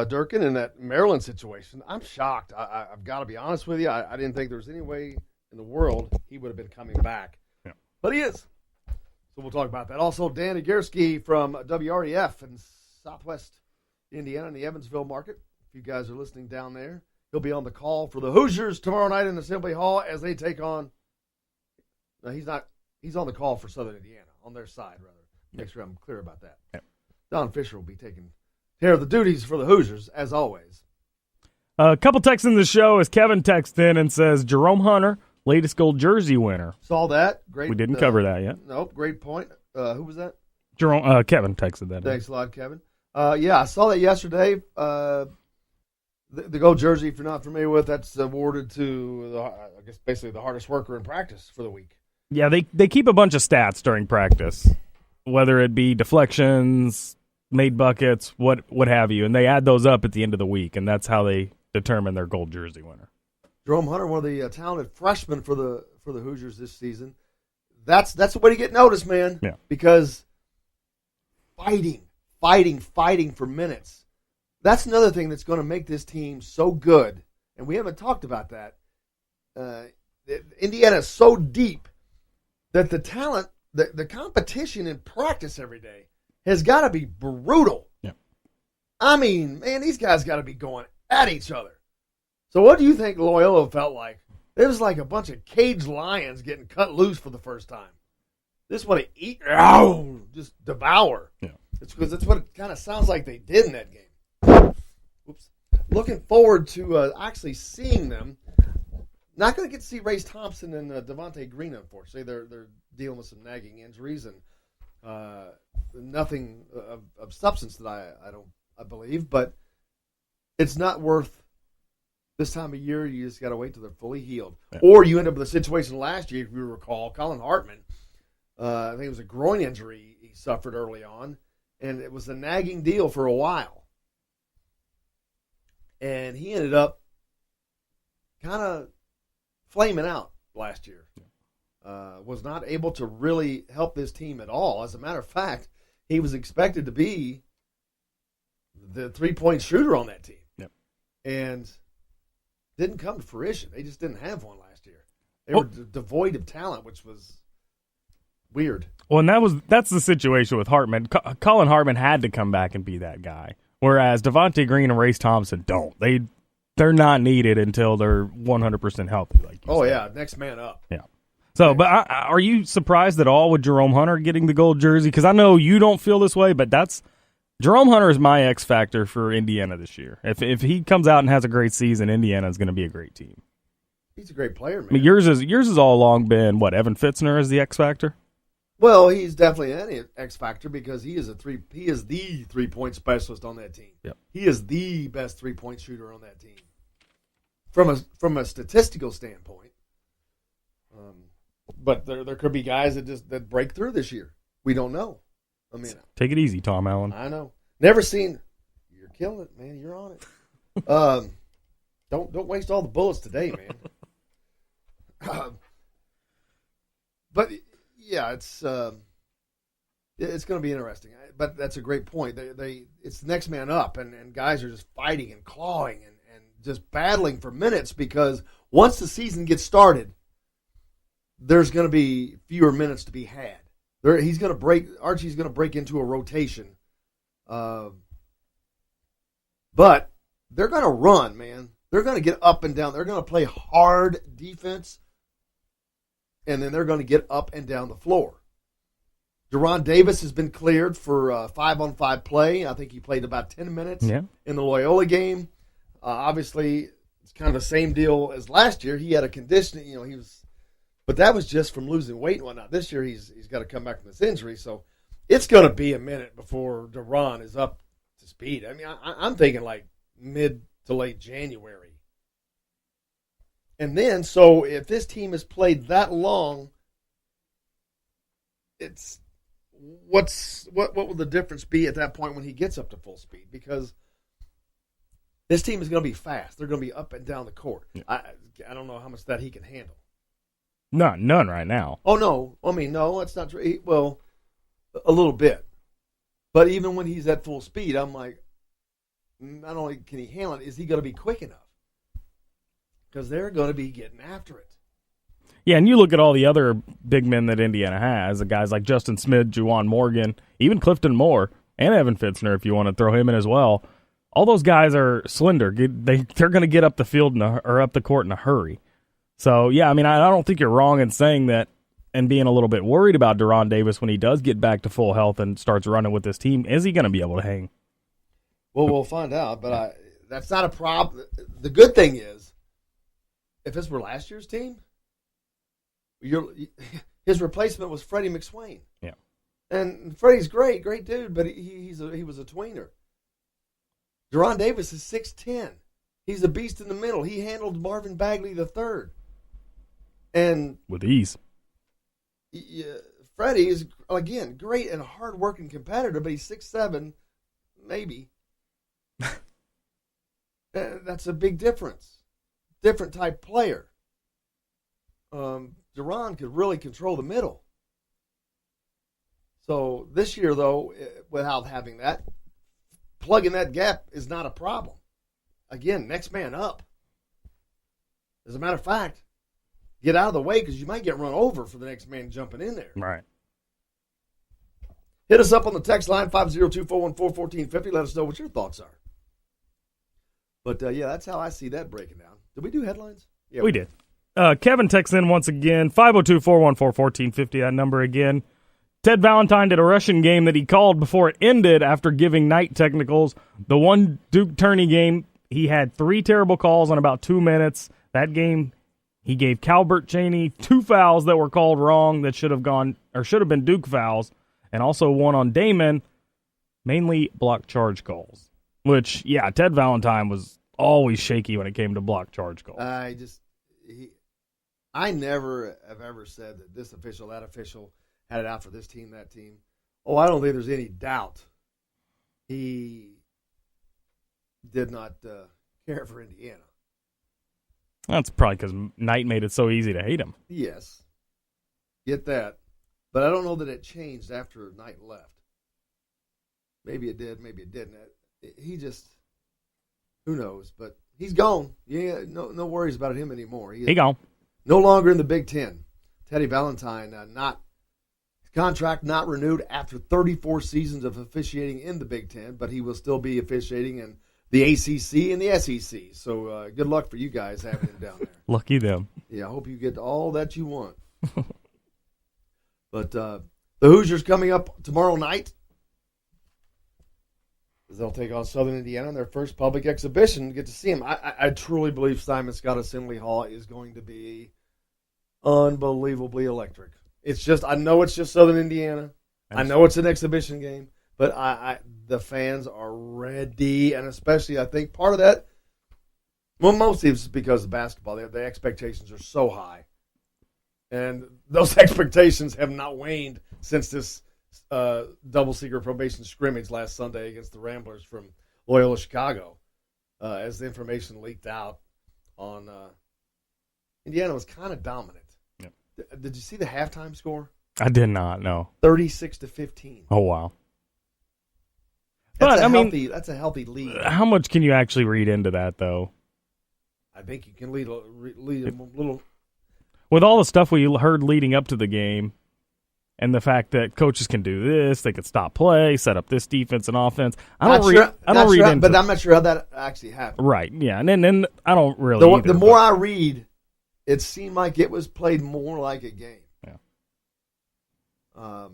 Durkin and that Maryland situation. I'm shocked. I've got to be honest with you. I didn't think there was any way in the world he would have been coming back. Yeah. But he is. So we'll talk about that. Also, Dan Egierski from WREF in Southwest Indiana in the Evansville market. If you guys are listening down there. He'll be on the call for the Hoosiers tomorrow night in Assembly Hall as they take on. No, he's not. He's on the call for Southern Indiana, on their side, rather. Make sure I'm clear about that. Yep. Don Fisher will be taking care of the duties for the Hoosiers, as always. A couple texts in the show as Kevin texts in and says, Jerome Hunter, latest gold jersey winner. Saw that. Great. We didn't cover that yet. Nope, great point. Who was that? Jerome. Kevin texted that. Thanks a lot, Kevin. Yeah, I saw that yesterday. The gold jersey, if you're not familiar with, that's awarded to, I guess, basically the hardest worker in practice for the week. Yeah, they keep a bunch of stats during practice, whether it be deflections, made buckets, what have you, and they add those up at the end of the week, and that's how they determine their gold jersey winner. Jerome Hunter, one of the talented freshmen for the Hoosiers this season. That's the way to get noticed, man. Yeah. Because fighting for minutes. That's another thing that's going to make this team so good, and we haven't talked about that. Indiana is so deep that the talent, the competition in practice every day has got to be brutal. Yeah. I mean, man, these guys got to be going at each other. So what do you think Loyola felt like? It was like a bunch of caged lions getting cut loose for the first time. This want to eat, just devour. Yeah. It's because that's what it kind of sounds like they did in that game. Oops. Looking forward to actually seeing them. Not going to get to see Race Thompson and Devontae Green, unfortunately. They're dealing with some nagging injuries and nothing of substance that I believe. But it's not worth this time of year. You just got to wait till they're fully healed. Yeah. Or you end up with a situation last year, if you recall, Colin Hartman. I think it was a groin injury he suffered early on, and it was a nagging deal for a while. And he ended up kind of flaming out last year. Was not able to really help this team at all. As a matter of fact, he was expected to be the 3-point shooter on that team. Yep. And didn't come to fruition. They just didn't have one last year. They were devoid of talent, which was weird. Well, and that's the situation with Hartman. Colin Hartman had to come back and be that guy, whereas Devontae Green and Race Thompson don't. They're not needed until they're 100% healthy. Like you said. Yeah, next man up. Yeah. So, but are you surprised at all with Jerome Hunter getting the gold jersey? Because I know you don't feel this way, but Jerome Hunter is my X factor for Indiana this year. If he comes out and has a great season, Indiana is going to be a great team. He's a great player, man. I mean, yours has all along been Evan Fitzner is the X factor. Well, he's definitely an X factor because he is the 3-point specialist on that team. Yep. He is the best 3-point shooter on that team. From a statistical standpoint. But there could be guys that break through this year. We don't know. I mean, take it easy, Tom Allen. I know. Never seen. You're killing it, man. You're on it. Don't waste all the bullets today, man. But yeah, it's going to be interesting. But that's a great point. It's the next man up, and guys are just fighting and clawing and just battling for minutes because once the season gets started, there's going to be fewer minutes to be had. Archie's going to break into a rotation. But they're going to run, man. They're going to get up and down. They're going to play hard defense, and then they're going to get up and down the floor. Deron Davis has been cleared for 5-on-5 play. I think he played about 10 minutes in the Loyola game. Obviously, it's kind of the same deal as last year. He had a conditioning, but that was just from losing weight and whatnot. This year, he's got to come back from this injury, so it's going to be a minute before Deron is up to speed. I mean, I'm thinking like mid to late January. And then, so if this team has played that long, it's what will the difference be at that point when he gets up to full speed? Because this team is going to be fast. They're going to be up and down the court. Yeah. I don't know how much that he can handle. None right now. Oh, no. I mean, no, that's not true. Well, a little bit. But even when he's at full speed, I'm like, not only can he handle it, is he going to be quick enough? Because they're going to be getting after it. Yeah, and you look at all the other big men that Indiana has, the guys like Justin Smith, Juwan Morgan, even Clifton Moore, and Evan Fitzner, if you want to throw him in as well. All those guys are slender. They're going to get up the field or up the court in a hurry. So, yeah, I mean, I don't think you're wrong in saying that and being a little bit worried about Deron Davis when he does get back to full health and starts running with this team. Is he going to be able to hang? Well, we'll find out, but that's not a problem. The good thing is, if this were last year's team, his replacement was Freddie McSwain. Yeah. And Freddie's great dude, but he was a tweener. Deron Davis is 6'10". He's a beast in the middle. He handled Marvin Bagley III. And with ease. Freddie is, again, great and a hard-working competitor, but he's 6'7", maybe. That's a big difference. Different type player. Deron could really control the middle. So this year, though, without having that, plugging that gap is not a problem. Again, next man up. As a matter of fact, get out of the way because you might get run over for the next man jumping in there. Right. Hit us up on the text line, 502-414-1450. Let us know what your thoughts are. But, yeah, that's how I see that breaking down. Did we do headlines? Yeah, we did. Kevin texts in once again, 502-414-1450, that number again. Ted Valentine did a Russian game that he called before it ended after giving night technicals. The one Duke tourney game, he had 3 terrible calls in about 2 minutes. That game, he gave Calbert Cheney 2 fouls that were called wrong that should have been Duke fouls, and also one on Damon, mainly block charge calls. Which, yeah, Ted Valentine was always shaky when it came to block charge calls. I never have ever said that this official, that official had it out for this team, that team. Oh, I don't think there's any doubt he did not care for Indiana. That's probably because Knight made it so easy to hate him. Yes. Get that. But I don't know that it changed after Knight left. Maybe it did, maybe it didn't. he just, who knows? But he's gone. Yeah, no worries about him anymore. He gone. No longer in the Big Ten. Teddy Valentine, contract not renewed after 34 seasons of officiating in the Big Ten, but he will still be officiating in the ACC and the SEC. So good luck for you guys having him down there. Lucky them. Yeah, I hope you get all that you want. But the Hoosiers coming up tomorrow night. They'll take on Southern Indiana in their first public exhibition. Get to see them. I truly believe Simon Scott Assembly Hall is going to be unbelievably electric. I know it's just Southern Indiana. I know it's an exhibition game, but the fans are ready, and especially I think part of that, well, mostly it's because of basketball. The expectations are so high, and those expectations have not waned since this double secret probation scrimmage last Sunday against the Ramblers from Loyola Chicago, as the information leaked out on Indiana was kind of dominant. Did you see the halftime score? I did not, no. 36-15. Oh, wow. That's a healthy lead. How much can you actually read into that, though? I think you can lead a little. With all the stuff we heard leading up to the game, and the fact that coaches can do this, they could stop play, set up this defense and offense. But I'm not sure how that actually happened. Right, yeah, and then I don't really. The more I read, it seemed like it was played more like a game. Yeah.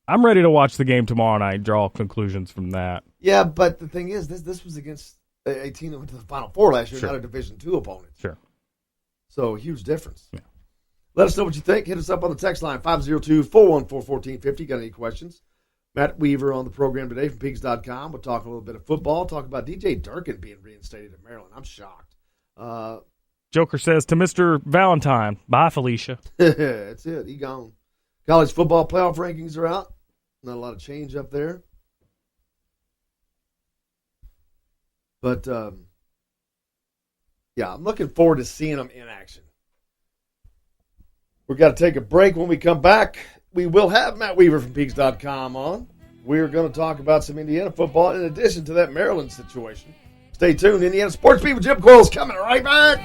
I'm ready to watch the game tomorrow night and draw conclusions from that. Yeah, but the thing is, this was against a team that went to the Final Four last year, Sure. not a Division II opponent. Sure. So, huge difference. Yeah. Let us know what you think. Hit us up on the text line, 502-414-1450. Got any questions? Matt Weaver on the program today from Peegs.com. We'll talk a little bit of football. Talk about DJ Durkin being reinstated at Maryland. I'm shocked. Joker says to Mr. Valentine, bye, Felicia. That's it. He gone. College football playoff rankings are out. Not a lot of change up there. But, yeah, I'm looking forward to seeing them in action. We've got to take a break. When we come back, we will have Matt Weaver from Peegs.com on. We're going to talk about some Indiana football in addition to that Maryland situation. Stay tuned. Indiana Sports Beat with Jim Coyle's coming right back.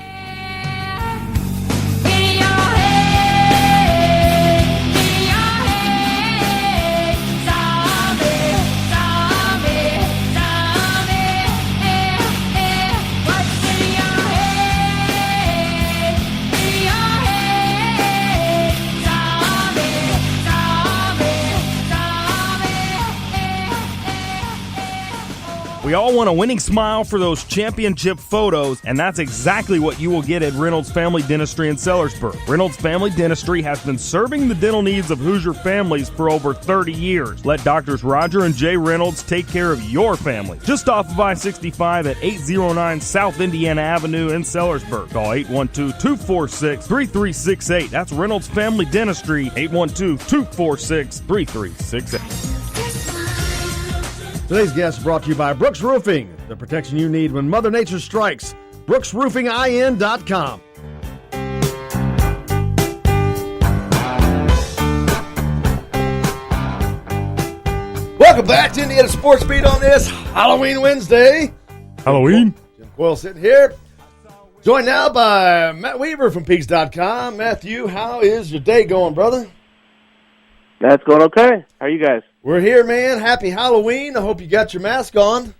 We all want a winning smile for those championship photos, and that's exactly what you will get at Reynolds Family Dentistry in Sellersburg. Reynolds Family Dentistry has been serving the dental needs of Hoosier families for over 30 years. Let Doctors Roger and Jay Reynolds take care of your family. Just off of I-65 at 809 South Indiana Avenue in Sellersburg. Call 812-246-3368. That's Reynolds Family Dentistry, 812-246-3368. Today's guest is brought to you by Brooks Roofing, the protection you need when Mother Nature strikes. BrooksRoofingIN.com. Welcome back to Indiana Sports Beat on this Halloween Wednesday. Halloween. Jim Coyle sitting here. Joined now by Matt Weaver from Peegs.com. Matthew, how is your day going, brother? That's going okay. How are you guys? We're here, man. Happy Halloween. I hope you got your mask on.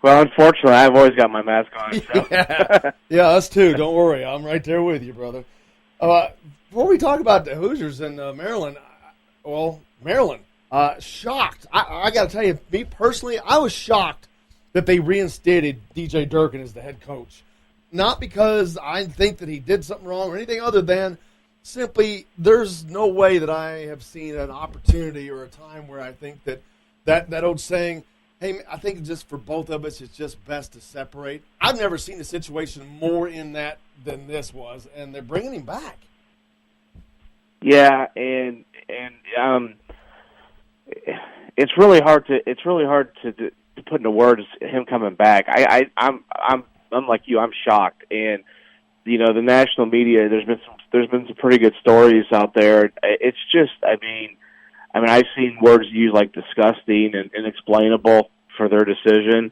Well, unfortunately, I've always got my mask on. So. Yeah, us too. Don't worry. I'm right there with you, brother. Before we talk about the Hoosiers in Maryland, Maryland, shocked. I got to tell you, me personally, I was shocked that they reinstated DJ Durkin as the head coach. Not because I think that he did something wrong or anything other than simply, there's no way that I have seen an opportunity or a time where I think that old saying, hey, I think just for both of us, it's just best to separate. I've never seen a situation more in that than this was, and they're bringing him back. Yeah, and it's really hard to put into words him coming back. I'm like you. I'm shocked, and you know the national media. There's been some pretty good stories out there. It's just, I mean, I've seen words used like disgusting and inexplainable. for their decision.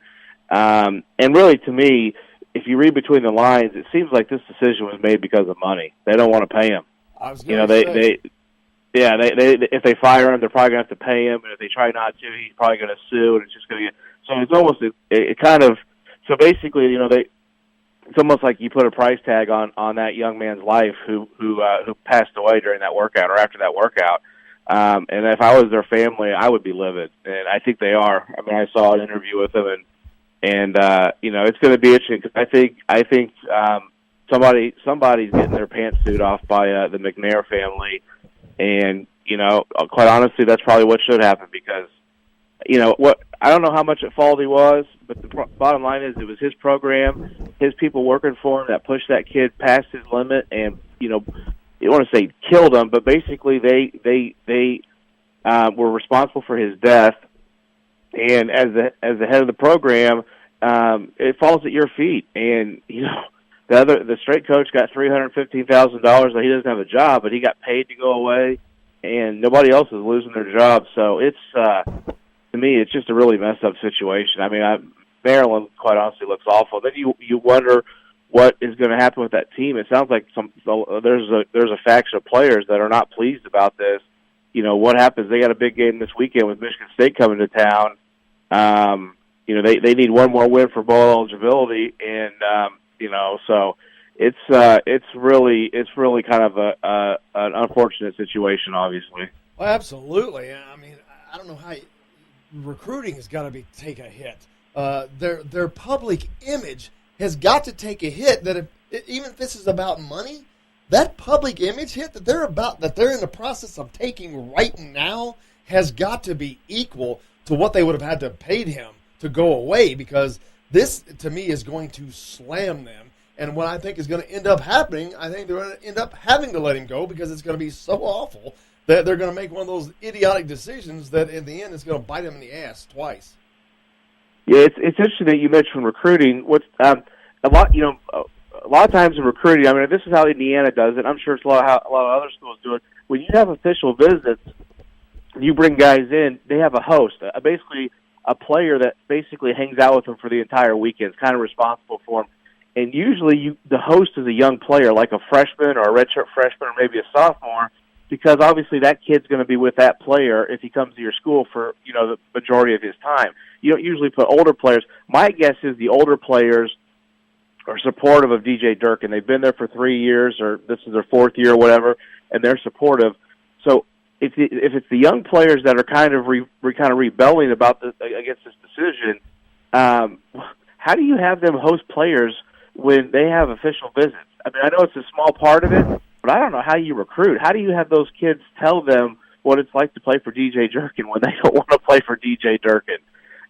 And really, to me, if you read between the lines, it seems like this decision was made because of money. They don't want to pay him. I was going to say. They if they fire him, they're probably going to have to pay him, and if they try not to, he's probably going to sue, and it's just going to get. So it's almost it kind of. So basically, it's almost like you put a price tag on that young man's life who passed away during that workout or after that workout. And if I was their family, I would be livid, and I think they are. I mean, I saw an interview with them, and it's going to be interesting because I think somebody's getting their pantsuit off by the McNair family, and quite honestly, that's probably what should happen because what I don't know how much at fault he was, but the bottom line is it was his program, his people working for him that pushed that kid past his limit, and you don't want to say killed him, but basically they were responsible for his death. And as the head of the program, it falls at your feet. And the straight coach got $315,000. So he doesn't have a job, but he got paid to go away, and nobody else is losing their job. So it's to me, it's just a really messed up situation. I mean, Maryland, quite honestly, looks awful. Then you wonder what is going to happen with that team. It sounds like there's a faction of players that are not pleased about this. What happens? They got a big game this weekend with Michigan State coming to town. They need one more win for bowl eligibility, and so it's really kind of an unfortunate situation, obviously. Well, absolutely. I mean, I don't know how recruiting has got to take a hit. Their public image has got to take a hit. That even if this is about money, that public image hit that they're in the process of taking right now has got to be equal to what they would have had to have paid him to go away, because this, to me, is going to slam them. And what I think is going to end up happening, I think they're going to end up having to let him go because it's going to be so awful that they're going to make one of those idiotic decisions that in the end it's going to bite them in the ass twice. Yeah, it's interesting that you mentioned recruiting. What's a lot of times in recruiting, I mean, this is how Indiana does it. I'm sure it's a lot of other schools do it. When you have official visits, you bring guys in. They have a host, basically a player that basically hangs out with them for the entire weekend. Is kind of responsible for them. And usually, the host is a young player, like a freshman or a redshirt freshman or maybe a sophomore, because obviously that kid's going to be with that player if he comes to your school for the majority of his time. You don't usually put older players. My guess is the older players are supportive of DJ Durkin. They've been there for 3 years, or this is their 4th year or whatever, and they're supportive. So if it's the young players that are kind of rebelling about against this decision, how do you have them host players when they have official visits? I mean, I know it's a small part of it, but I don't know how you recruit. How do you have those kids tell them what it's like to play for DJ Durkin when they don't want to play for DJ Durkin?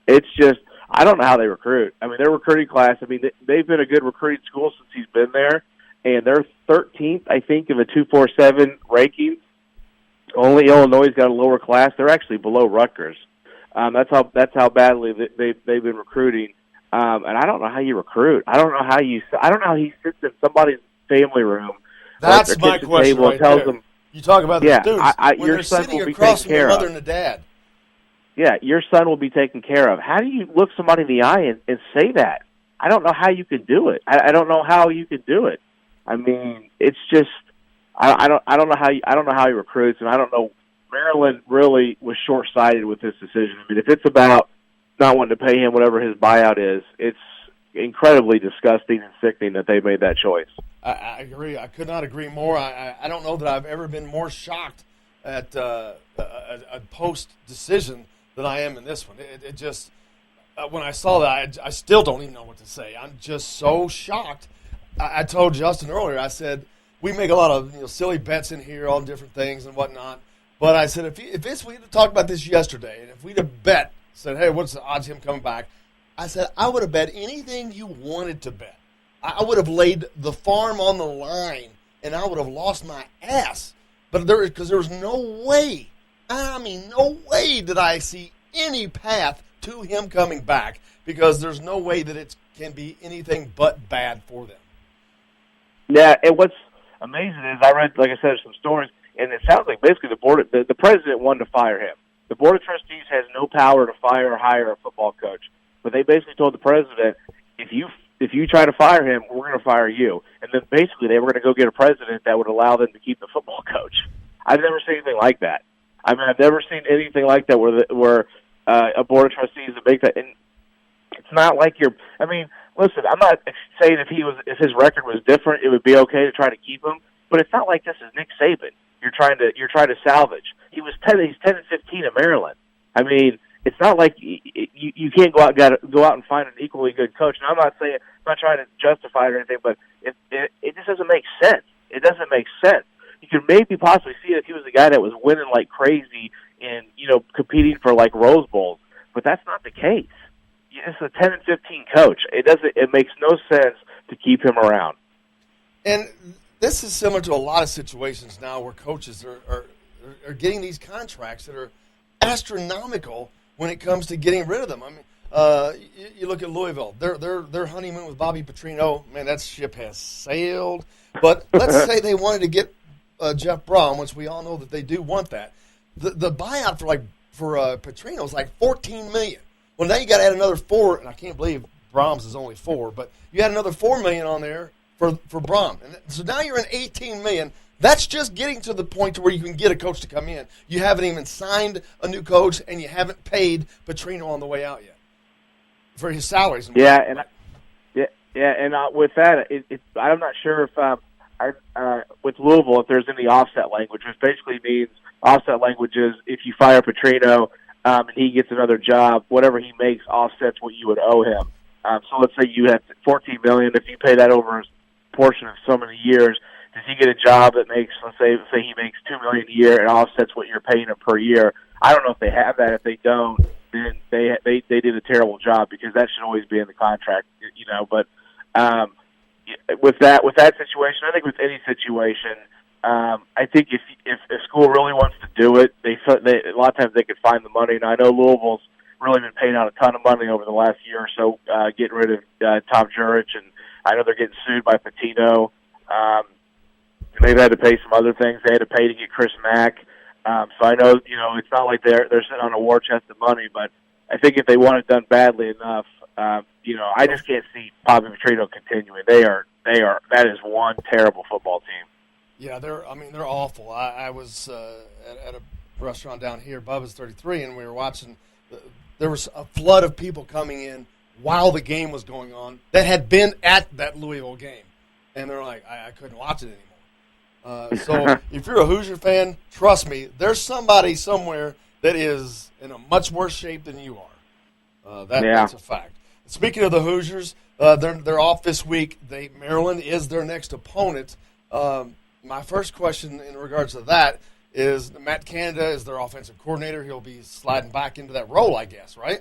It's just, I don't know how they recruit. I mean, their recruiting class, I mean, they've been a good recruiting school since he's been there, and they're 13th, I think, in the 247 ranking. Only Illinois has got a lower class. They're actually below Rutgers. That's how badly they've been recruiting. And I don't know how you recruit. I don't know how he sits in somebody's family room. That's my question right there. Them, you talk about the students when your they're son sitting will be across taken from their care mother of. and the dad. Yeah, your son will be taken care of. How do you look somebody in the eye and say that? I don't know how you could do it. I don't know how you could do it. I mean, it's just I don't know how he recruits, and I don't know. Maryland really was short-sighted with this decision. I mean, if it's about not wanting to pay him whatever his buyout is, it's incredibly disgusting and sickening that they made that choice. I agree. I could not agree more. I don't know that I've ever been more shocked at a post-decision than I am in this one. It just, when I saw that, I still don't even know what to say. I'm just so shocked. I told Justin earlier, I said, we make a lot of silly bets in here on different things and whatnot. But I said, if we had talked about this yesterday, and if we'd have bet, said, hey, what's the odds of him coming back? I said, I would have bet anything you wanted to bet. I would have laid the farm on the line, and I would have lost my ass. But because there was no way, no way did I see any path to him coming back, because there's no way that it can be anything but bad for them. Yeah, and what's amazing is I read, like I said, some stories, and it sounds like basically the president wanted to fire him. The Board of Trustees has no power to fire or hire a football coach, but they basically told the president, if you try to fire him, we're going to fire you. And then basically they were going to go get a president that would allow them to keep the football coach. I've never seen anything like that. I mean, I've never seen anything like that where a Board of Trustees would make that. And it's not like I mean, listen, I'm not saying if his record was different, it would be okay to try to keep him. But it's not like this is Nick Saban. You're trying to salvage. He's 10-15 at Maryland. I mean, it's not like you can't go out and find an equally good coach. And I'm not trying to justify it or anything, but it just doesn't make sense. It doesn't make sense. You could maybe possibly see it if he was the guy that was winning like crazy and competing for like Rose Bowls, but that's not the case. It's a 10-15 coach. It makes no sense to keep him around. And this is similar to a lot of situations now where coaches are getting these contracts that are astronomical when it comes to getting rid of them. I mean, you look at Louisville. Their honeymoon with Bobby Petrino, man, that ship has sailed. But let's say they wanted to get Jeff Brom, which we all know that they do want that. The buyout for Petrino is like $14 million. Well, now you got to add another $4 million, and I can't believe Brahms is only $4 million, but you add another $4 million on there for Brom. And so now you're in $18 million. That's just getting to the point to where you can get a coach to come in. You haven't even signed a new coach, and you haven't paid Petrino on the way out yet for his salaries. And with that, I'm not sure if with Louisville if there's any offset language, which basically means offset language is if you fire Petrino and he gets another job, whatever he makes offsets what you would owe him. So let's say you have $14 million. If you pay that over a portion of so many years, does he get a job that makes, let's say he makes $2 million a year and offsets what you're paying him per year? I don't know if they have that. If they don't, then they did a terrible job because that should always be in the contract, But with that situation, I think with any situation, I think if a school really wants to do it, they a lot of times they could find the money. And I know Louisville's really been paying out a ton of money over the last year or so, getting rid of Tom Jurich, and I know they're getting sued by Patino. They've had to pay some other things. They had to pay to get Chris Mack. So I know, it's not like they're sitting on a war chest of money, but I think if they want it done badly enough, I just can't see Bobby Petrino continuing. That is one terrible football team. Yeah, they're awful. I was at a restaurant down here, Bubba's 33, and we were watching. There was a flood of people coming in while the game was going on that had been at that Louisville game, and they're like, I couldn't watch it anymore. So if you're a Hoosier fan, trust me, there's somebody somewhere that is in a much worse shape than you are. That's a fact. Speaking of the Hoosiers, they're off this week. Maryland is their next opponent. My first question in regards to that is Matt Canada is their offensive coordinator. He'll be sliding back into that role, I guess, right?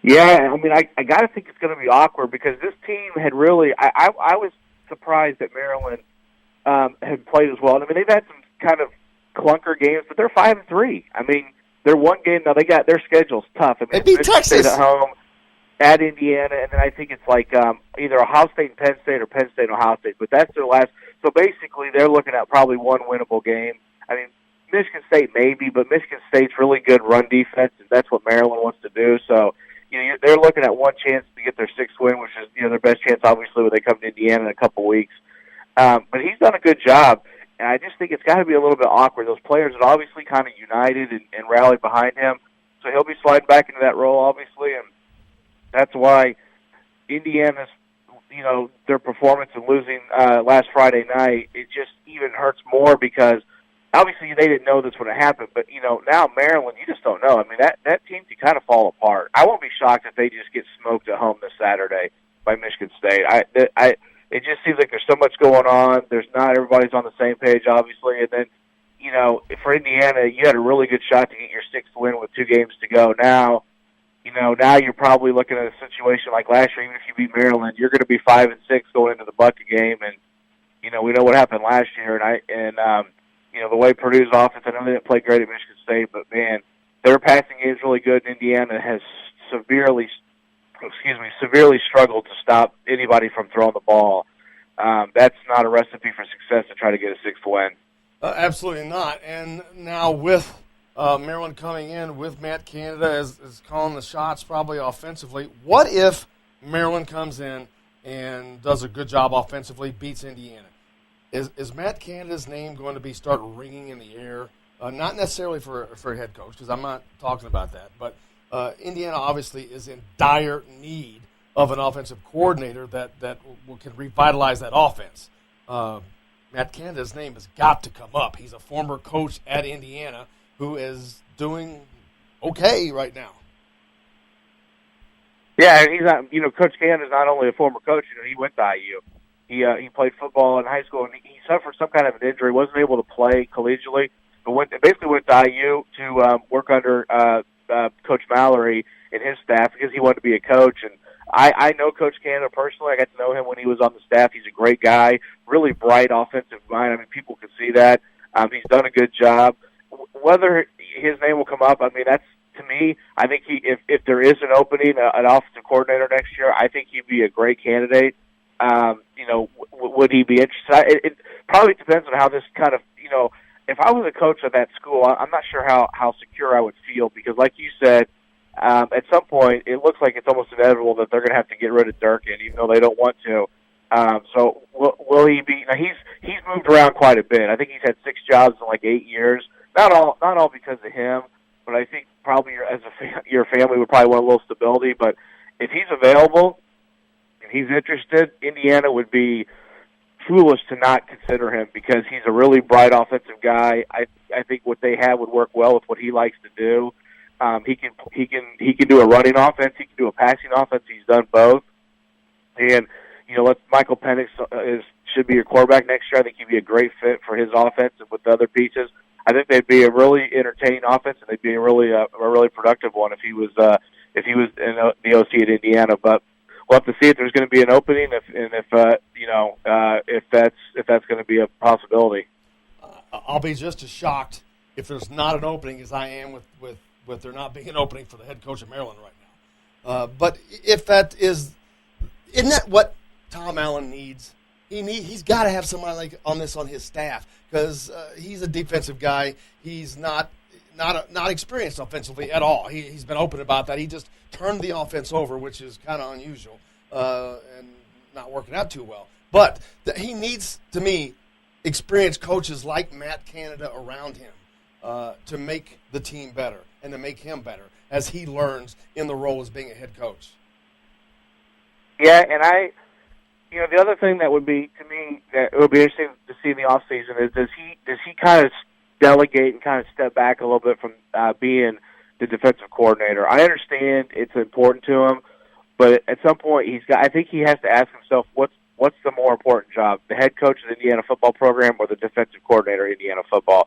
Yeah, I mean, I got to think it's going to be awkward because this team had really I was surprised that Maryland had played as well. I mean, they've had some kind of clunker games, but they're 5-3. I mean, they're one game now. Their schedule's tough. I mean, they beat Texas State at home, at Indiana, and then I think it's like either Ohio State and Penn State or Penn State and Ohio State. But that's their last. So basically, they're looking at probably one winnable game. I mean, Michigan State maybe, but Michigan State's really good run defense, and that's what Maryland wants to do. So they're looking at one chance to get their sixth win, which is their best chance, obviously, when they come to Indiana in a couple weeks. But he's done a good job, and I just think it's got to be a little bit awkward. Those players are obviously kind of united and rallied behind him, so he'll be sliding back into that role, obviously, and that's why Indiana's, their performance in losing last Friday night, it just even hurts more because obviously they didn't know this would have happened, but, now Maryland, you just don't know. I mean, that team can kind of fall apart. I won't be shocked if they just get smoked at home this Saturday by Michigan State. It just seems like there's so much going on. There's not everybody's on the same page, obviously, and then, for Indiana, you had a really good shot to get your sixth win with 2 games to go. Now you're probably looking at a situation like last year. Even if you beat Maryland, you're going to be 5-6 going into the Bucket game, and we know what happened last year. And the way Purdue's offense, I know they didn't play great at Michigan State, but man, their passing game is really good. Indiana has severely struggled to stop anybody from throwing the ball. That's not a recipe for success to try to get a 6th win. Absolutely not. And now with Maryland coming in with Matt Canada is calling the shots probably offensively. What if Maryland comes in and does a good job offensively, beats Indiana? Is Matt Canada's name going to be start ringing in the air? Not necessarily for a head coach, because I'm not talking about that, but Indiana obviously is in dire need of an offensive coordinator that can revitalize that offense. Matt Canada's name has got to come up. He's a former coach at Indiana who is doing okay right now. Yeah, he's not. Coach Canada's not only a former coach. He went to IU. He played football in high school, and he suffered some kind of an injury. Wasn't able to play collegially, but basically went to IU to work under Coach Mallory and his staff because he wanted to be a coach. And I know Coach Canada personally. I got to know him when he was on the staff. He's a great guy, really bright offensive mind. I mean, people can see that. He's done a good job. Whether his name will come up, I mean, that's, to me, I think if there is an opening, an offensive coordinator next year, I think he'd be a great candidate. Would he be interested? It probably depends on how this kind of, if I was a coach of that school, I'm not sure how secure I would feel because, like you said, at some point, it looks like it's almost inevitable that they're going to have to get rid of Durkin, even though they don't want to. So will he be? Now he's moved around quite a bit. I think he's had 6 jobs in like 8 years. Not all because of him, but I think probably your family would probably want a little stability. But if he's available, if he's interested, Indiana would be foolish to not consider him because he's a really bright offensive guy. I think what they have would work well with what he likes to do. He can do a running offense. He can do a passing offense. He's done both. And Michael Penix should be your quarterback next year. I think he'd be a great fit for his offense and with the other pieces. I think they'd be a really entertaining offense, and they'd be a really productive one if he was in the OC at Indiana. But we'll have to see if there's going to be an opening, if that's going to be a possibility. I'll be just as shocked if there's not an opening as I am with there not being an opening for the head coach of Maryland right now. But if that isn't that what Tom Allen needs? He's got to have somebody like on his staff because he's a defensive guy. He's not experienced offensively at all. He's been open about that. He just turned the offense over, which is kind of unusual and not working out too well. But he needs, to me, experienced coaches like Matt Canada around him to make the team better and to make him better as he learns in the role as being a head coach. Yeah, and the other thing that would be, to me, that it would be interesting to see in the offseason is does he kind of delegate and kind of step back a little bit from being the defensive coordinator? I understand it's important to him, but at some point I think he has to ask himself what's the more important job, the head coach of the Indiana football program or the defensive coordinator of Indiana football?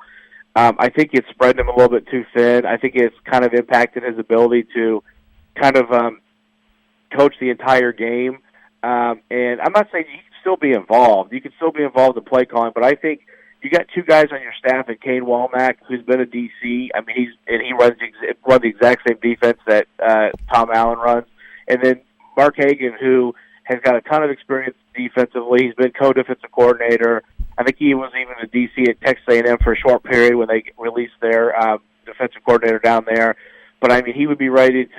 I think it's spread him a little bit too thin. I think it's kind of impacted his ability to kind of coach the entire game. And I'm not saying you can still be involved. You can still be involved in play calling, but I think you got 2 guys on your staff, and Kane Womack, who's been a DC. I mean, he runs the exact same defense that Tom Allen runs, and then Mark Hagan, who has got a ton of experience defensively. He's been co-defensive coordinator. I think he was even a DC at Texas A&M for a short period when they released their defensive coordinator down there. But I mean, he would be ready to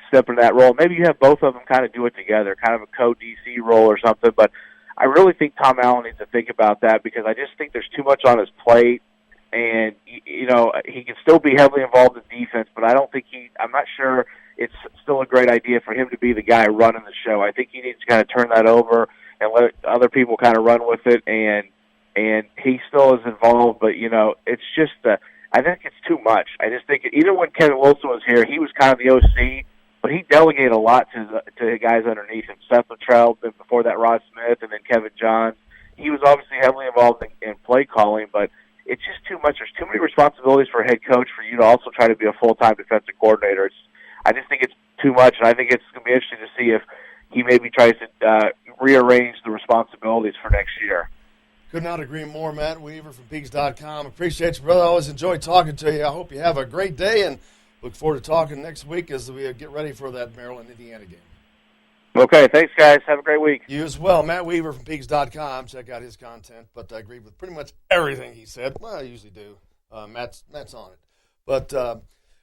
step into that role. Maybe you have both of them kind of do it together, kind of a co-DC role or something. But I really think Tom Allen needs to think about that because I just think there's too much on his plate. And, he can still be heavily involved in defense, but I'm not sure it's still a great idea for him to be the guy running the show. I think he needs to kind of turn that over and let other people kind of run with it. And he still is involved, but, it's just I think it's too much. I just think even when Kevin Wilson was here, he was kind of the OC, but he delegated a lot to the guys underneath him. Seth Luttrell, then before that Rod Smith, and then Kevin Johns. He was obviously heavily involved in play calling, but it's just too much. There's too many responsibilities for a head coach for you to also try to be a full-time defensive coordinator. I just think it's too much, and I think it's going to be interesting to see if he maybe tries to rearrange the responsibilities for next year. Could not agree more. Matt Weaver from Peegs.com. Appreciate you, brother. Always enjoy talking to you. I hope you have a great day, and look forward to talking next week as we get ready for that Maryland-Indiana game. Okay, thanks, guys. Have a great week. You as well. Matt Weaver from Peegs.com. Check out his content, but I agree with pretty much everything he said. Well, I usually do. Matt's on it. But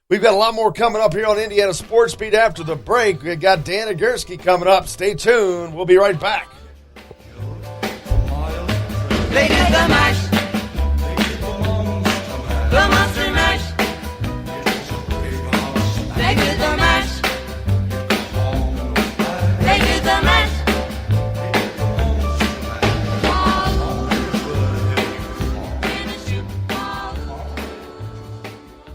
we've got a lot more coming up here on Indiana Sports Beat after the break. We got Dan Egierski coming up. Stay tuned. We'll be right back. They did the mash. The monster mash. They did the mash. They did the mash.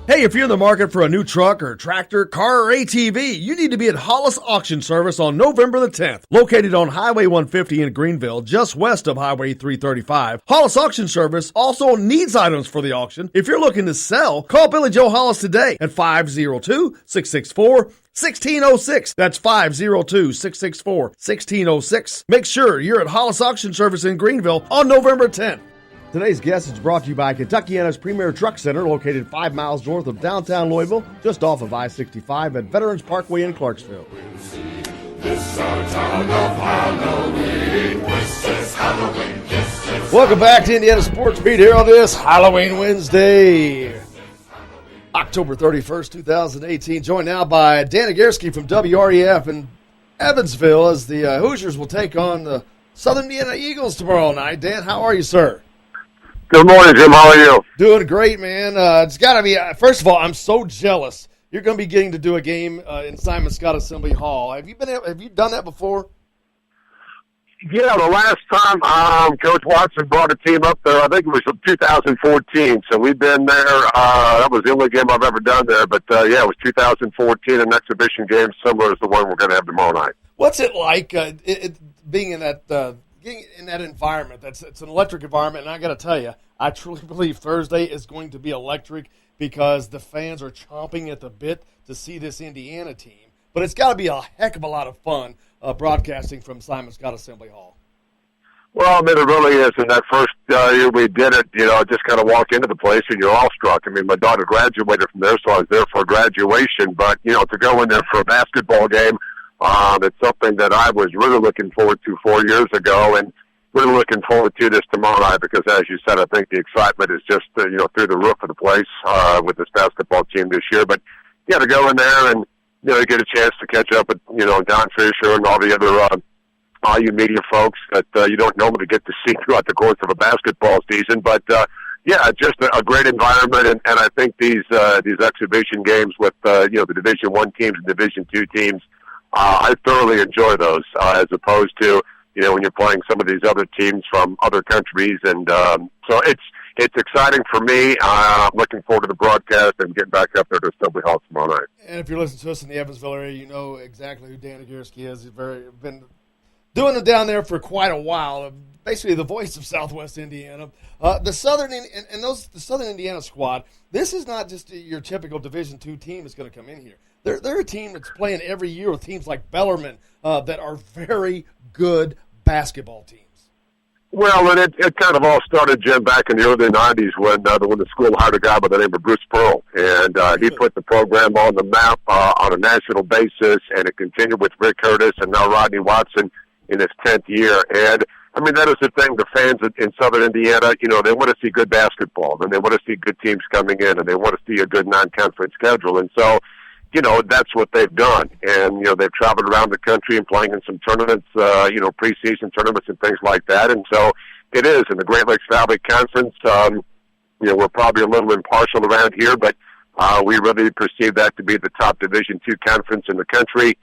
Hey, if you're in the market for a new truck or tractor, car, or ATV, you need to be at Hollis Auction Service on November the 10th. Located on Highway 150 in Greenville, just west of Highway 335, Hollis Auction Service also needs items for the auction. If you're looking to sell, call Billy Joe Hollis today at 502-664-1606. That's 502-664-1606. Make sure you're at Hollis Auction Service in Greenville on November 10th. Today's guest is brought to you by Kentuckiana's premier truck center, located 5 miles north of downtown Louisville, just off of I-65 at Veterans Parkway in Clarksville. This our town of Halloween. This is Halloween. Welcome back to Indiana Sports Beat here on this Halloween Wednesday, October 31st, 2018. Joined now by Dan Egierski from WREF in Evansville as the Hoosiers will take on the Southern Indiana Eagles tomorrow night. Dan, how are you, sir? Good morning, Jim. How are you? Doing great, man. It's got to be, first of all, I'm so jealous. You're going to be getting to do a game in Simon Scott Assembly Hall. Have you done that before? Yeah, the last time Coach Watson brought a team up there, I think it was 2014. So we've been there. That was the only game I've ever done there. But, yeah, it was 2014, an exhibition game similar as the one we're going to have tomorrow night. What's it like being in that environment? It's an electric environment, and I got to tell you, I truly believe Thursday is going to be electric because the fans are chomping at the bit to see this Indiana team. But it's got to be a heck of a lot of fun broadcasting from Simon Scott Assembly Hall. Well, I mean, it really is. In that first year we did it, just kind of walk into the place and you're awestruck. I mean, my daughter graduated from there, so I was there for graduation. But, to go in there for a basketball game, it's something that I was really looking forward to 4 years ago, and really looking forward to this tomorrow night because, as you said, I think the excitement is just, through the roof of the place with this basketball team this year. But, yeah, to go in there and, get a chance to catch up with, Don Fisher and all the other IU media folks that you don't normally get to see throughout the course of a basketball season. But, yeah, just a great environment, and I think these exhibition games with, the Division I teams and Division II teams, I thoroughly enjoy those as opposed to, when you're playing some of these other teams from other countries. And so it's exciting for me. I'm looking forward to the broadcast and getting back up there to Assembly Hall tomorrow night. And if you're listening to us in the Evansville area, you know exactly who Dan Egierski is. He's been doing it down there for quite a while. Basically the voice of Southwest Indiana. The Southern Indiana squad, this is not just your typical Division II team that's going to come in here. They're a team that's playing every year with teams like Bellarmine that are very good basketball teams. Well, and it kind of all started, Jim, back in the early 90s when the school hired a guy by the name of Bruce Pearl, and he put the program on the map on a national basis, and it continued with Rick Curtis and now Rodney Watson in his 10th year. And, I mean, that is the thing. The fans in Southern Indiana, they want to see good basketball, and they want to see good teams coming in, and they want to see a good non-conference schedule. And so, that's what they've done. And, they've traveled around the country and playing in some tournaments, preseason tournaments and things like that. And so it is in the Great Lakes Valley Conference. We're probably a little impartial around here, but we really perceive that to be the top Division II conference in the country.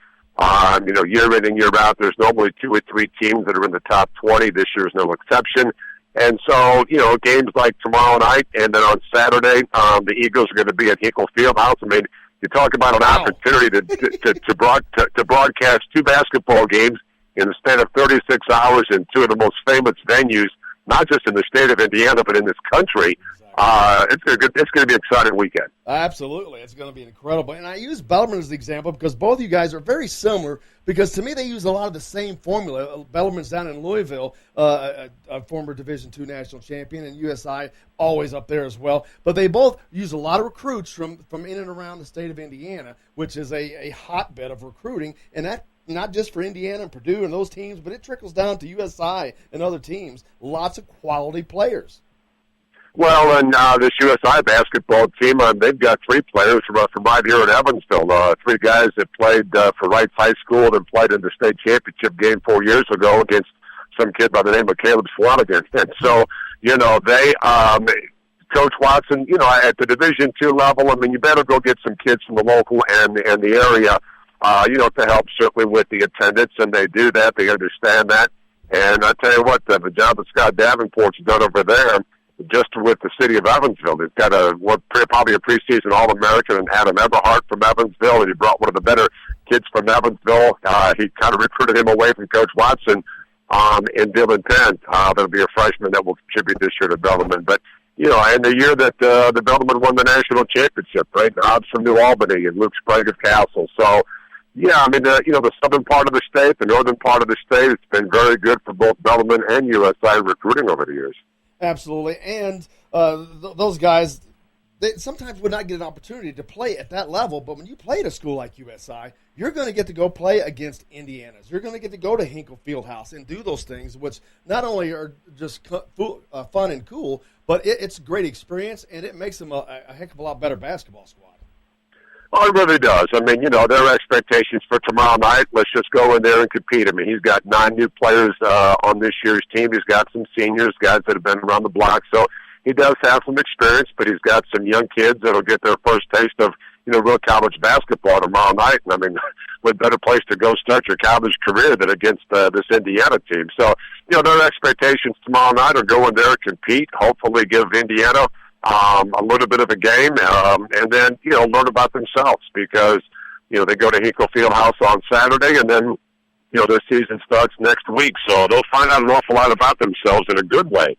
Year in and year out, there's normally 2 or 3 teams that are in the top 20. This year is no exception. And so, games like tomorrow night and then on Saturday, the Eagles are going to be at Hinkle Fieldhouse. I mean, you talk about an opportunity to broadcast 2 basketball games in the span of 36 hours in 2 of the most famous venues, not just in the state of Indiana, but in this country. It's going to be an exciting weekend. Absolutely. It's going to be incredible. And I use Bellarmine as the example because both of you guys are very similar because to me they use a lot of the same formula. Bellarmine's down in Louisville, a former Division II national champion, and USI always up there as well. But they both use a lot of recruits from in and around the state of Indiana, which is a hotbed of recruiting. And that not just for Indiana and Purdue and those teams, but it trickles down to USI and other teams. Lots of quality players. Well, and this USI basketball team, they've got 3 players from right here in Evansville. 3 guys that played for Wrights High School and played in the state championship game 4 years ago against some kid by the name of Caleb Swanigan. And so, they, Coach Watson, at the Division II level, I mean, you better go get some kids from the local and the area, to help certainly with the attendance, and they do that. They understand that. And I tell you what, the job that Scott Davenport's done over there, just with the city of Evansville. They've got probably a preseason All-American and Adam Eberhardt from Evansville, and he brought one of the better kids from Evansville. He kind of recruited him away from Coach Watson in Dylan Penn. That'll be a freshman that will contribute this year to Bellarmine. But, in the year that the Bellarmine won the national championship, right, Hobbs from New Albany and Luke Sprague of Castle. So, yeah, I mean, the southern part of the state, the northern part of the state, it's been very good for both Bellarmine and USI recruiting over the years. Absolutely, and those guys, they sometimes would not get an opportunity to play at that level, but when you play at a school like USI, you're going to get to go play against Indiana's. You're going to get to go to Hinkle Fieldhouse and do those things, which not only are just fun and cool, but it's a great experience, and it makes them a heck of a lot better basketball squad. Oh, it really does. I mean, their expectations for tomorrow night, let's just go in there and compete. I mean, he's got 9 new players on this year's team. He's got some seniors, guys that have been around the block. So he does have some experience, but he's got some young kids that'll get their first taste of, real college basketball tomorrow night. And, I mean, what better place to go start your college career than against this Indiana team. So, their expectations tomorrow night are go in there, compete, hopefully give Indiana a little bit of a game, and then, learn about themselves because, they go to Hinkle Fieldhouse on Saturday, and then, their season starts next week. So they'll find out an awful lot about themselves in a good way.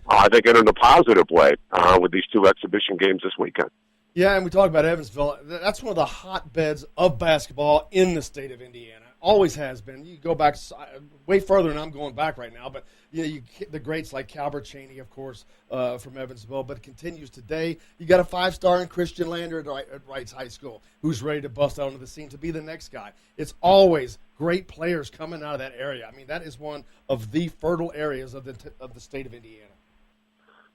I think in a positive way with these 2 exhibition games this weekend. Yeah, and we talk about Evansville. That's one of the hotbeds of basketball in the state of Indiana. Always has been. You go back way further than I'm going back right now, but the greats like Calbert Cheney, of course, from Evansville, but it continues today. You got a 5-star in Christian Lander at Wrights High School who's ready to bust out onto the scene to be the next guy. It's always great players coming out of that area. I mean, that is one of the fertile areas of the state of Indiana.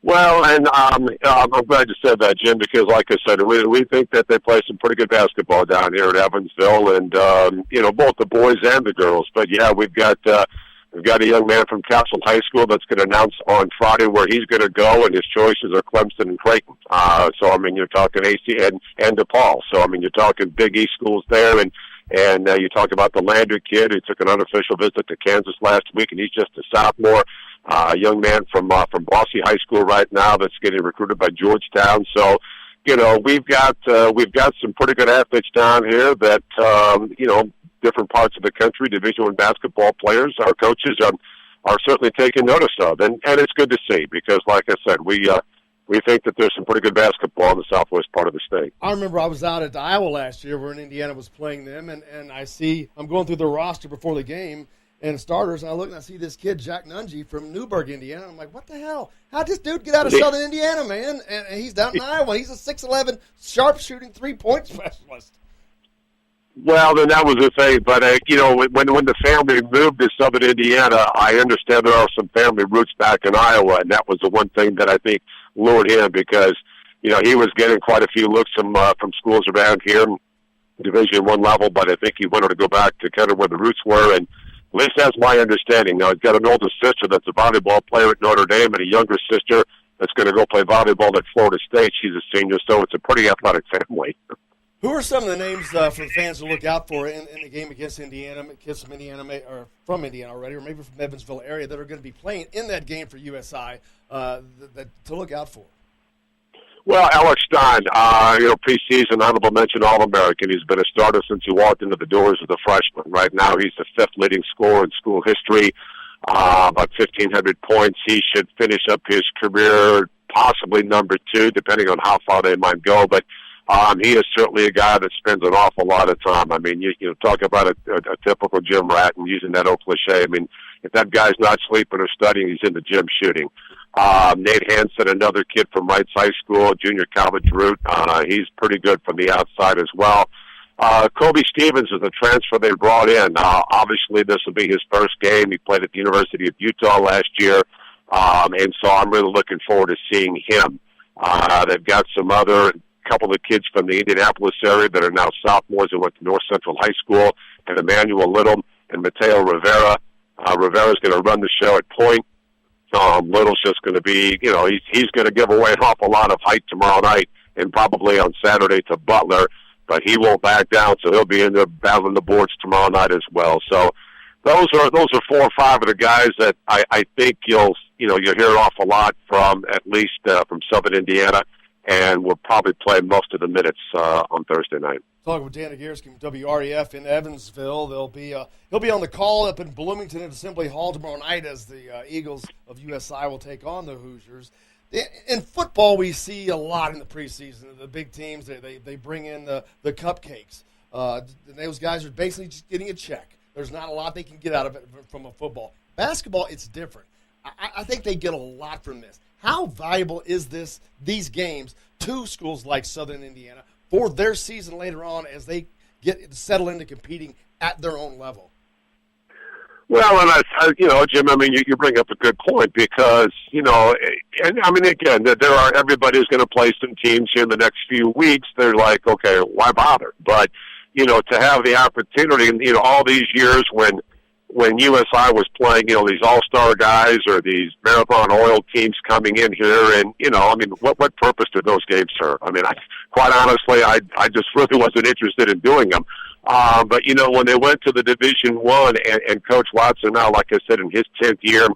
Well, and I'm glad you said that, Jim, because like I said, we think that they play some pretty good basketball down here at Evansville, and both the boys and the girls. But yeah, we've got a young man from Castle High School that's going to announce on Friday where he's going to go, and his choices are Clemson and Creighton. So I mean, you're talking AC and DePaul. So I mean, you're talking Big East schools there, and you talk about the Lander kid who took an unofficial visit to Kansas last week, and he's just a sophomore. A young man from Bossy High School right now that's getting recruited by Georgetown. So, we've got some pretty good athletes down here that different parts of the country, Division I basketball players, our coaches are certainly taking notice of, and it's good to see because, like I said, we think that there's some pretty good basketball in the southwest part of the state. I remember I was out at Iowa last year where Indiana was playing them, and I'm going through the roster before the game. And starters, and I look and I see this kid, Jack Nungy, from Newburgh, Indiana. I'm like, what the hell? How'd this dude get out of Southern Indiana, man? And he's down in Iowa. He's a 6'11", sharp-shooting, 3-point specialist. Well, then that was the thing. But, when the family moved to Southern Indiana, I understand there are some family roots back in Iowa, and that was the one thing that I think lured him because, he was getting quite a few looks from schools around here, Division I level, but I think he wanted to go back to kind of where the roots were, and at least that's my understanding. Now, he's got an older sister that's a volleyball player at Notre Dame and a younger sister that's going to go play volleyball at Florida State. She's a senior, so it's a pretty athletic family. Who are some of the names for the fans to look out for in the game against Indiana, kids from Indiana or from Indiana already, or maybe from the Evansville area that are going to be playing in that game for USI to look out for? Well, Alex Stein, preseason honorable mention All-American. He's been a starter since he walked into the doors as a freshman. Right now, he's the 5th leading scorer in school history, about 1,500 points. He should finish up his career possibly number 2, depending on how far they might go. But he is certainly a guy that spends an awful lot of time. I mean, you talk about a typical gym rat and using that old cliche. I mean, if that guy's not sleeping or studying, he's in the gym shooting. Nate Hansen, another kid from Wrights High School, junior college route. He's pretty good from the outside as well. Kobe Stevens is a transfer they brought in. Obviously, this will be his first game. He played at the University of Utah last year. And so I'm really looking forward to seeing him. They've got some other couple of kids from the Indianapolis area that are now sophomores who went to North Central High School, and Emmanuel Little and Mateo Rivera. Rivera's going to run the show at point. Little's just going to be, he's going to give away an awful lot of height tomorrow night and probably on Saturday to Butler, but he won't back down, so he'll be in there battling the boards tomorrow night as well. So those are 4 or 5 of the guys that I think you'll hear an awful lot from, at least from Southern Indiana, and will probably play most of the minutes on Thursday night. Talking with Dan Egierski from WREF in Evansville. He'll be on the call up in Bloomington at Assembly Hall tomorrow night as the Eagles of USI will take on the Hoosiers. In football, we see a lot in the preseason. The big teams, they bring in the cupcakes. Those guys are basically just getting a check. There's not a lot they can get out of it from a football. Basketball, it's different. I think they get a lot from this. How valuable is these games to schools like Southern Indiana for their season later on as they get settle into competing at their own level? Well, and Jim, you bring up a good point because, again, everybody's going to play some teams here in the next few weeks. They're like, okay, why bother? But, to have the opportunity, and, all these years when USI was playing, these all-star guys or these Marathon Oil teams coming in here, and, what purpose did those games serve? Quite honestly, I just really wasn't interested in doing them. But, when they went to the Division I, and Coach Watson now, like I said, in his 10th year,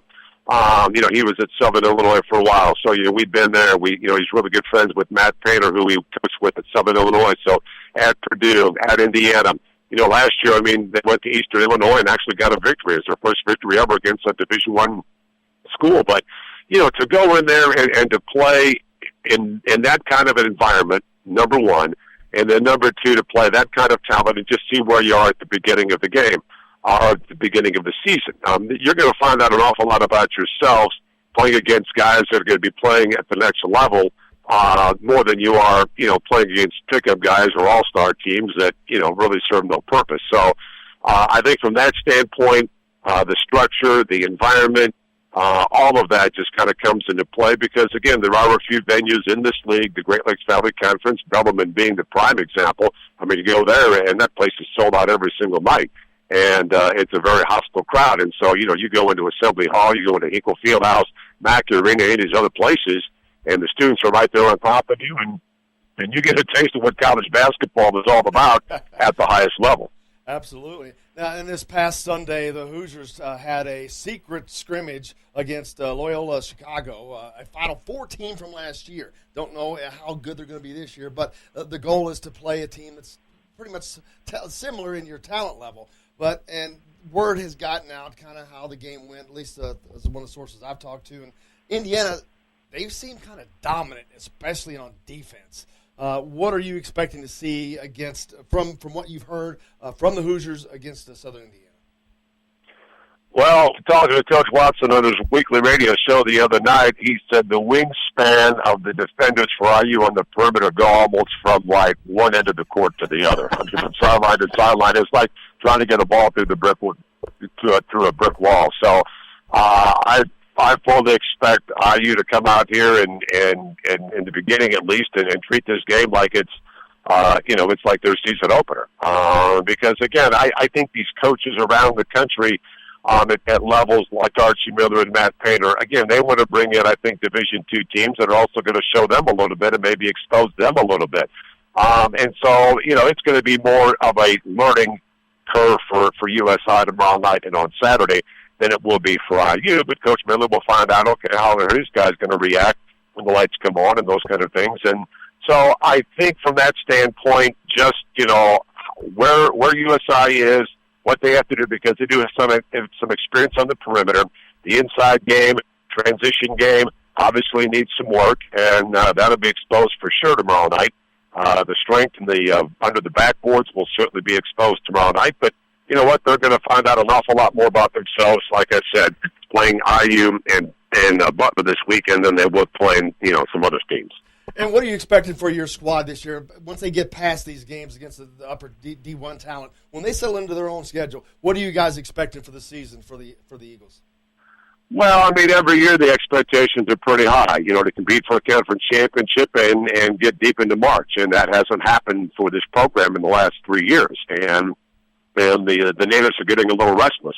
he was at Southern Illinois for a while. So, we've been there. He's really good friends with Matt Painter, who he coached with at Southern Illinois. So at Purdue, at Indiana. Last year, they went to Eastern Illinois and actually got a victory. It's their first victory ever against a Division I school. But, to go in there and to play in that kind of an environment, number one, and then number two, to play that kind of talent and just see where you are at the beginning of the game, or at the beginning of the season. You're going to find out an awful lot about yourselves playing against guys that are going to be playing at the next level, more than you are, playing against pickup guys or all-star teams that, really serve no purpose. So I think from that standpoint, the structure, the environment, all of that just kind of comes into play because, again, there are a few venues in this league, the Great Lakes Valley Conference, Bellarmine being the prime example. You go there, and that place is sold out every single night. And it's a very hostile crowd. And so, you go into Assembly Hall, you go into Hinkle Fieldhouse, Mackey Arena, any of these other places, and the students are right there on top of you, and you get a taste of what college basketball is all about at the highest level. Absolutely. Now, in this past Sunday, the Hoosiers had a secret scrimmage against Loyola Chicago, a Final Four team from last year. Don't know how good they're going to be this year, but the goal is to play a team that's pretty much similar in your talent level. And word has gotten out kind of how the game went, at least as one of the sources I've talked to. And Indiana, they've seemed kind of dominant, especially on defense. What are you expecting to see from what you've heard from the Hoosiers against Southern Indiana? Well, talking to Coach Watson on his weekly radio show the other night, he said the wingspan of the defenders for IU on the perimeter go almost from like one end of the court to the other. From sideline to sideline, it's like trying to get a ball through through a brick wall. So I fully expect IU to come out here and in the beginning at least and treat this game like it's it's like their season opener. Because again, I think these coaches around the country at levels like Archie Miller and Matt Painter, again, they want to bring in, I think, Division II teams that are also going to show them a little bit and maybe expose them a little bit. And so, it's going to be more of a learning curve for USI tomorrow night and on Saturday than it will be for IU. But Coach Miller will find out, okay, how are his guys going to react when the lights come on and those kind of things. And so I think from that standpoint, just, where USI is, what they have to do, because they do have some experience on the perimeter. The inside game, transition game, obviously needs some work, and that'll be exposed for sure tomorrow night. The strength and the under the backboards will certainly be exposed tomorrow night, but you know what? They're going to find out an awful lot more about themselves, like I said, playing IU and Butler this weekend than they would playing, some other teams. And what are you expecting for your squad this year? Once they get past these games against the upper D1 talent, when they settle into their own schedule, what are you guys expecting for the season for the Eagles? Well, I mean, every year the expectations are pretty high, to compete for a conference championship and get deep into March. And that hasn't happened for this program in the last 3 years. And the natives are getting a little restless.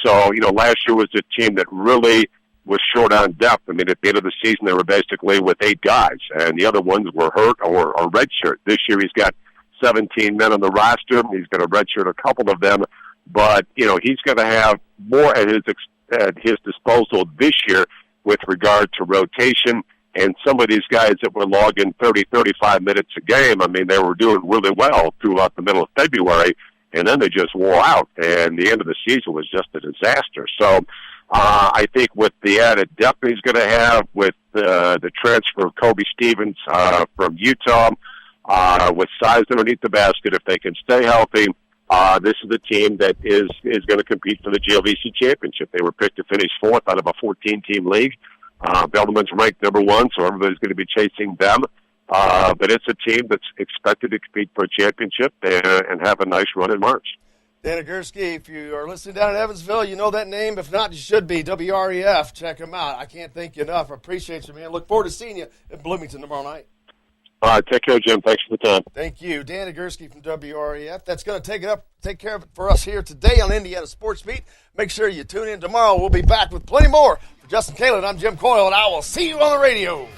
So, last year was a team that really was short on depth. I mean, at the end of the season, they were basically with 8 guys, and the other ones were hurt or redshirt. This year, he's got 17 men on the roster. He's going to redshirt a couple of them, but, he's going to have more at his disposal this year with regard to rotation. And some of these guys that were logging 30, 35 minutes a game, I mean, they were doing really well throughout the middle of February, and then they just wore out, and the end of the season was just a disaster. So I think with the added depth he's going to have, with the transfer of Kobe Stevens from Utah, with size underneath the basket, if they can stay healthy, this is a team that is going to compete for the GLVC championship. They were picked to finish 4th out of a 14-team league. Belderman's ranked number 1, so everybody's going to be chasing them. But it's a team that's expected to compete for a championship and have a nice run in March. Dan Egierski, if you are listening down in Evansville, you know that name. If not, you should be. WREF, check them out. I can't thank you enough. I appreciate you, man. Look forward to seeing you in Bloomington tomorrow night. All right, take care, Jim. Thanks for the time. Thank you. Dan Egierski from WREF. That's going to take care of it for us here today on Indiana Sports Beat. Make sure you tune in tomorrow. We'll be back with plenty more. For Justin Kalen, I'm Jim Coyle, and I will see you on the radio.